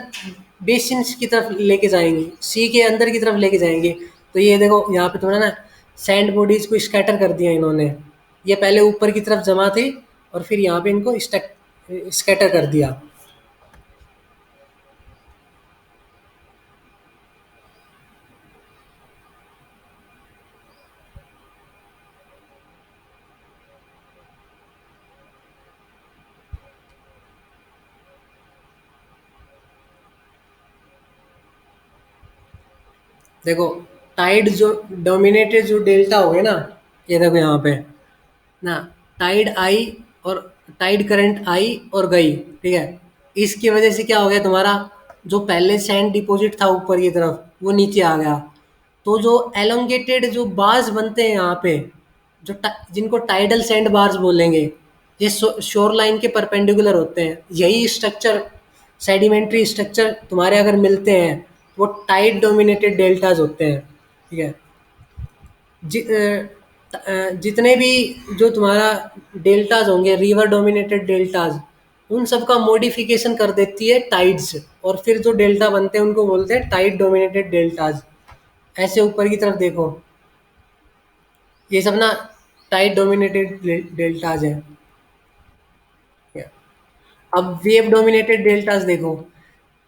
बेसिन की तरफ लेके जाएंगी, सी के अंदर की तरफ लेके जाएंगे। तो ये देखो, यहाँ पे तुम्हारा ना सैंड बॉडीज को स्कैटर कर दिया इन्होंने। ये पहले ऊपर की तरफ जमा थे और फिर यहाँ पे इनको स्कैटर कर दिया। देखो, टाइड जो डोमिनेटेड जो डेल्टा हो गए ना, ये देखो यहाँ पे ना, टाइड आई और टाइड करंट आई और गई, ठीक है। इसकी वजह से क्या हो गया, तुम्हारा जो पहले सैंड डिपॉजिट था ऊपर की तरफ वो नीचे आ गया। तो जो एलोंगेटेड जो बार्स बनते हैं यहाँ पे, जिनको टाइडल सैंड बार्स बोलेंगे, ये शोर लाइन के परपेंडिकुलर होते हैं। यही स्ट्रक्चर, सेडिमेंट्री स्ट्रक्चर तुम्हारे अगर मिलते हैं, वो टाइड डोमिनेटेड डेल्टाज होते हैं, ठीक है। जितने भी जो तुम्हारा डेल्टाज होंगे, रिवर डोमिनेटेड डेल्टाज, उन सब का मॉडिफिकेशन कर देती है टाइड्स, और फिर जो डेल्टा बनते हैं उनको बोलते हैं टाइड डोमिनेटेड डेल्टाज। ऐसे ऊपर की तरफ देखो, ये सब ना टाइड डोमिनेटेड डेल्टाज हैं। अब वेव डोमिनेटेड डेल्टाज देखो,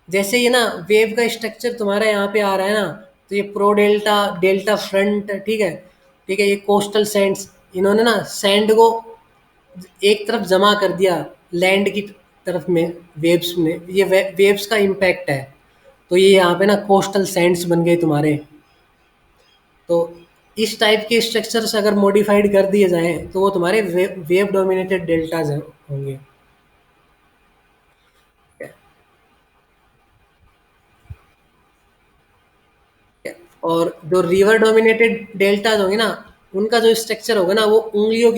जैसे ये ना वेव का स्ट्रक्चर तुम्हारा यहाँ पे आ रहा है ना, तो ये प्रो डेल्टा, डेल्टा फ्रंट, ठीक है, ठीक है, ये कोस्टल सैंड्स, इन्होंने ना सैंड को एक तरफ जमा कर दिया लैंड की तरफ में, वेव्स में, ये वेव्स का इम्पैक्ट है। तो ये यहाँ पे ना कोस्टल सैंड्स बन गए तुम्हारे। तो इस टाइप के स्ट्रक्चर्स अगर मॉडिफाइड कर दिए जाएं तो वो तुम्हारे वेव डोमिनेटेड डेल्टाज होंगे। और जो रिवर डोमिनेटेड डेल्टाज होंगे ना, उनका जो स्ट्रक्चर होगा ना वो उंगलियों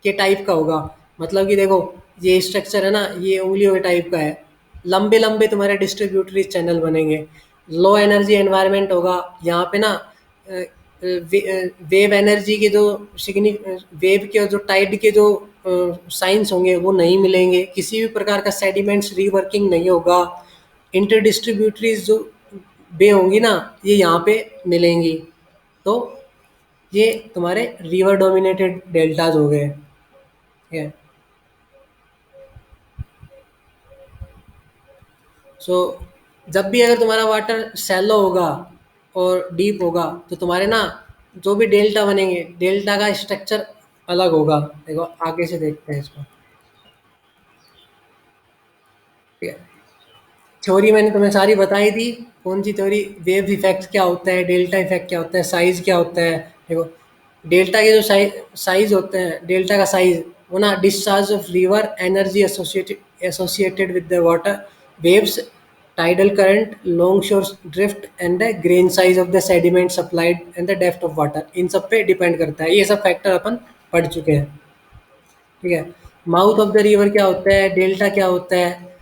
के टाइप का होगा। मतलब कि देखो, ये स्ट्रक्चर है ना, ये उंगलियों के टाइप का है। लंबे लंबे तुम्हारे डिस्ट्रीब्यूटरी चैनल बनेंगे। लो एनर्जी एनवायरनमेंट होगा यहाँ पे ना, वेव एनर्जी के जो सिग्नि वेव के जो टाइड के जो साइंस होंगे वो नहीं मिलेंगे, किसी भी प्रकार का सेडिमेंट्स रीवर्किंग नहीं होगा, इंटरडिस्ट्रीब्यूटरीज जो बे होंगी ना ये यहाँ पे मिलेंगी। तो ये तुम्हारे रिवर डोमिनेटेड डेल्टाज हो गए, ठीक है। सो जब भी अगर तुम्हारा वाटर सैलो होगा और डीप होगा तो तुम्हारे ना जो भी डेल्टा बनेंगे डेल्टा का स्ट्रक्चर अलग होगा। देखो आगे से देखते हैं इसको, ठीक है। थ्योरी मैंने तुम्हें सारी बताई थी। कौन सी थ्योरी? वेव इफेक्ट क्या होता है, डेल्टा इफेक्ट क्या होता है, साइज क्या होता है। देखो डेल्टा के जो साइज होते हैं, डेल्टा का साइज वो ना discharge of river energy associated associated with the water waves, tidal current, long shore drift and the grain size of the sediment supplied and the depth of water, इन सब पे depend करता है। ये सब फैक्टर अपन पढ़ चुके हैं, ठीक है। माउथ ऑफ द रिवर क्या होता है, डेल्टा क्या होता है,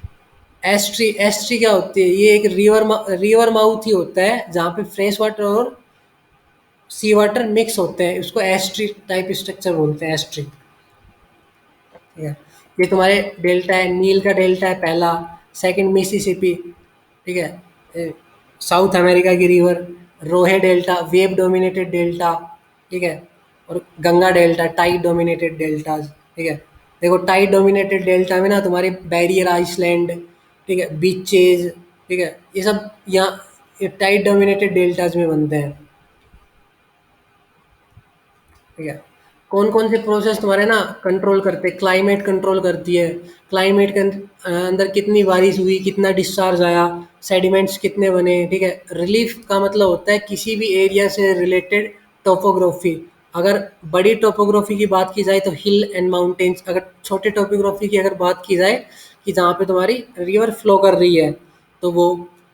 एस्ट्री एस्ट्री क्या होती है, ये एक रिवर माउथ ही होता है जहाँ पे फ्रेश वाटर और सी वाटर मिक्स होते हैं, उसको एस्ट्री टाइप स्ट्रक्चर बोलते हैं, एस्ट्री, ठीक है। ये तुम्हारे डेल्टा है, नील का डेल्टा है पहला, सेकंड मिसिसिपी, ठीक है, साउथ अमेरिका की river, Rhone delta wave dominated delta, ठीक है, और Ganga delta tide dominated deltas, ठीक है। देखो टाइड डोमिनेटेड डेल्टा में ना तुम्हारे बैरियर आइसलैंड, ठीक है, बीचेज, ठीक है, ये सब यहाँ टाइड डोमिनेटेड डेल्टाज में बनते हैं, ठीक है। कौन कौन से प्रोसेस तुम्हारे ना कंट्रोल करते हैं? क्लाइमेट कंट्रोल करती है, क्लाइमेट के अंदर कितनी बारिश हुई, कितना डिस्चार्ज आया, सेडिमेंट्स कितने बने, ठीक है। रिलीफ का मतलब होता है किसी भी एरिया से रिलेटेड टोपोग्राफी। अगर बड़ी टोपोग्राफी की बात की जाए तो हिल एंड माउंटेन्स, अगर छोटे टोपोग्राफी की अगर बात की जाए कि जहाँ पे तुम्हारी रिवर फ्लो कर रही है तो वो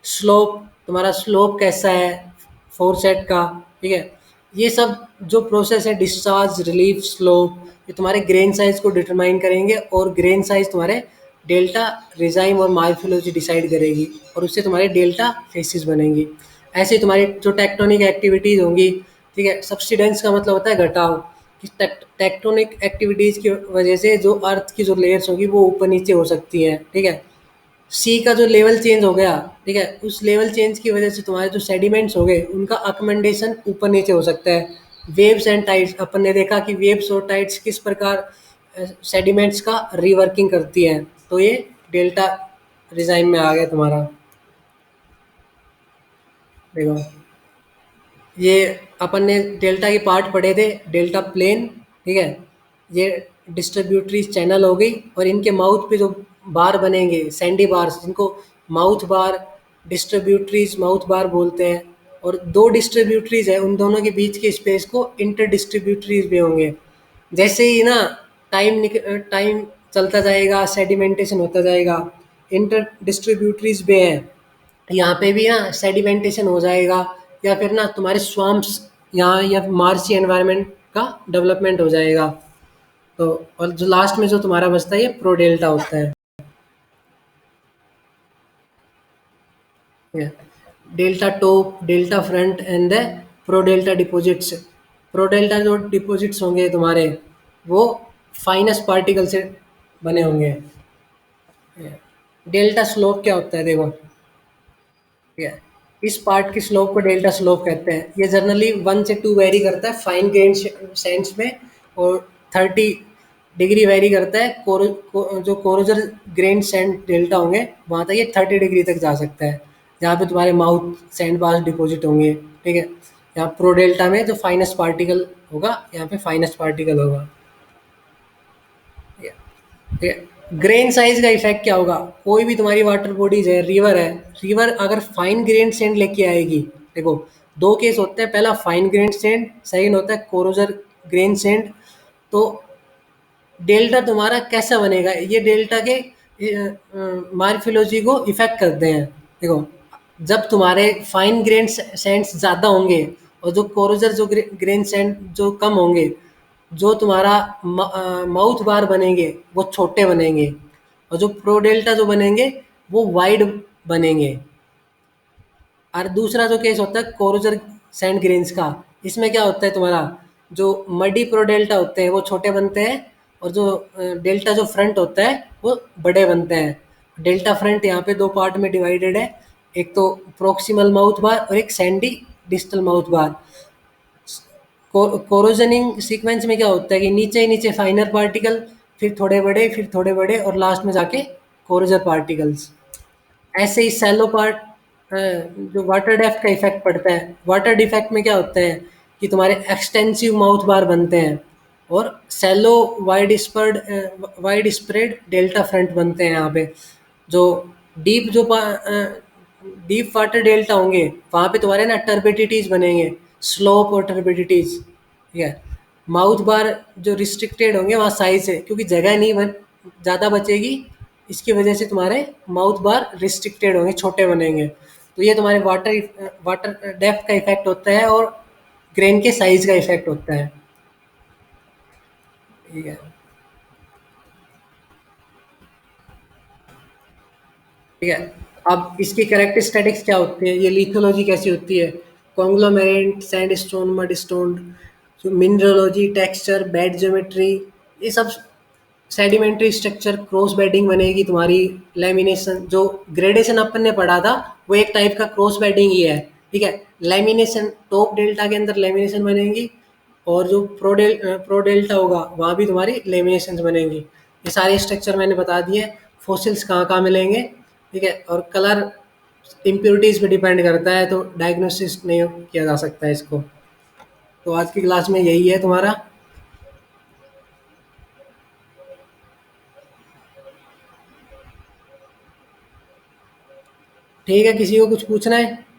स्लोप, तुम्हारा स्लोप कैसा है फोरसेट का, ठीक है। ये सब जो प्रोसेस है डिस्चार्ज, रिलीफ, स्लोप, ये तुम्हारे ग्रेन साइज को डिटरमाइन करेंगे और ग्रेन साइज तुम्हारे डेल्टा रिजाइम और मार्फोलॉजी डिसाइड करेगी और उससे तुम्हारे डेल्टा फेसिस बनेंगी। ऐसे ही तुम्हारी जो टेक्टोनिक एक्टिविटीज़ होंगी, ठीक है, सब्सिडेंस का मतलब होता है घटाव, कि टेक्टोनिक एक्टिविटीज़ की वजह से जो अर्थ की जो लेयर्स होगी वो ऊपर नीचे हो सकती हैं, ठीक है। सी का जो लेवल चेंज हो गया, ठीक है, उस लेवल चेंज की वजह से तुम्हारे जो सेडिमेंट्स हो गए उनका अकमेंडेशन ऊपर नीचे हो सकता है। वेव्स एंड टाइड्स, अपन ने देखा कि वेव्स और टाइड्स किस प्रकार सेडिमेंट्स का रिवर्किंग करती हैं। तो ये डेल्टा रिजाइम में आ गया तुम्हारा। देखो ये अपन ने डेल्टा के पार्ट पढ़े थे, डेल्टा प्लेन, ठीक है, ये डिस्ट्रीब्यूटरी चैनल हो गई और इनके माउथ पे जो बार बनेंगे सैंडी बार्स, जिनको माउथ बार, डिस्ट्रीब्यूटरीज माउथ बार बोलते हैं, और दो डिस्ट्रीब्यूटरीज है उन दोनों के बीच के स्पेस को इंटर डिस्ट्रीब्यूटरीज भी होंगे। जैसे ही ना टाइम चलता जाएगा, सेडिमेंटेशन होता जाएगा, इंटर डिस्ट्रीब्यूटरीज भी हैं, यहाँ पे भी ना सेडिमेंटेशन हो जाएगा, या फिर ना तुम्हारे स्वाम्प्स यहाँ या मार्शी एनवायरनमेंट का डेवलपमेंट हो जाएगा। तो और जो लास्ट में जो तुम्हारा बचता है ये प्रो डेल्टा होता है, delta top, delta front end the pro delta deposits. Pro delta जो डिपॉजिट्स होंगे तुम्हारे वो फाइनस पार्टिकल से बने होंगे। डेल्टा स्लोप क्या होता है? देखो, ठीक है, इस पार्ट की स्लोप को डेल्टा स्लोप कहते हैं। ये जनरली 1 से 2 वेरी करता है फाइन ग्रेन सेंस में, और 30 डिग्री वेरी करता है जो कोरोजर ग्रेन सेंड डेल्टा होंगे वहाँ तक ये 30 डिग्री तक जा सकता है, जहाँ पे तुम्हारे माउथ सैंड बार्स डिपॉजिट होंगे, ठीक है। यहाँ प्रो डेल्टा में जो फाइनेस्ट पार्टिकल होगा यहाँ पे फाइनेस्ट पार्टिकल होगा, ठीक है। ग्रेन साइज का इफेक्ट क्या होगा? कोई भी तुम्हारी वाटर बॉडीज है, रिवर है, रिवर अगर फाइन ग्रेन सेंड लेके आएगी, देखो दो केस होते हैं, पहला फाइन ग्रेन सेंड, सेकंड होता है कोरोजर ग्रेन सेंड। तो डेल्टा तुम्हारा कैसा बनेगा? ये डेल्टा के मार्फोलॉजी को इफेक्ट करते हैं। देखो जब तुम्हारे फाइन ग्रेन सेंड्स ज़्यादा होंगे और जो कोरोजर जो ग्रेन सेंड जो कम होंगे, जो तुम्हारा माउथ बार बनेंगे वो छोटे बनेंगे, और जो प्रो डेल्टा जो बनेंगे वो वाइड बनेंगे। और दूसरा जो केस होता है कोरोजर सैंड ग्रेन्स का, इसमें क्या होता है तुम्हारा, जो मडी प्रो डेल्टा होते हैं वो छोटे बनते हैं, और जो डेल्टा जो फ्रंट होता है वो बड़े बनते हैं। डेल्टा फ्रंट यहाँ पे दो पार्ट में डिवाइडेड है, एक तो प्रोक्सिमल माउथ बार और एक सैंडी डिस्टल माउथ बार। कोरोजनिंग सीक्वेंस में क्या होता है कि नीचे ही नीचे फाइनर पार्टिकल, फिर थोड़े बड़े और लास्ट में जाके कोरोजर पार्टिकल्स। ऐसे ही सैलो पार्ट, जो वाटर डेप्थ का इफेक्ट पड़ता है, वाटर डिफेक्ट में क्या होता है कि तुम्हारे एक्सटेंसिव माउथ बार बनते हैं, और shallow wide spread delta front बनते हैं यहाँ पे। जो डीप जो डीप वाटर डेल्टा होंगे वहाँ पे तुम्हारे ना टर्बिडिटीज बनेंगे, स्लोप और टर्बिडिटीज, ठीक है। माउथ बार जो रिस्ट्रिक्टेड होंगे वहाँ साइज है, क्योंकि जगह नहीं बन ज़्यादा बचेगी, इसकी वजह से तुम्हारे माउथ बार रिस्ट्रिक्टेड होंगे, छोटे बनेंगे। तो ये तुम्हारे वाटर वाटर डेप्थ का इफेक्ट होता है, और ग्रेन के साइज का इफेक्ट होता है, ठीक है। ठीक है। अब इसकी कैरेक्टरिस्टिक्स क्या होती है, ये लिथोलॉजी कैसी होती है, कॉन्ग्लोमेरेट, सैंडस्टोन, मडस्टोन, जो मिनरलोजी, टेक्सचर, बेड ज्योमेट्री, ये सब सेडिमेंट्री स्ट्रक्चर, क्रॉस बेडिंग बनेगी तुम्हारी, लैमिनेशन, जो ग्रेडेशन अपन ने पढ़ा था वो एक टाइप का क्रॉस बेडिंग ही है, ठीक है। लैमिनेशन टॉप डेल्टा के अंदर लैमिनेशन बनेगी, और जो प्रो डेल्टा होगा वहाँ भी तुम्हारी लेमिनेशन बनेंगी। ये सारे स्ट्रक्चर मैंने बता दिए। फॉसिल्स कहाँ कहाँ मिलेंगे, ठीक है, और कलर इम्प्योरिटीज पे डिपेंड करता है, तो डायग्नोसिस नहीं किया जा सकता है इसको। तो आज की क्लास में यही है तुम्हारा। ठीक है, किसी को कुछ पूछना है?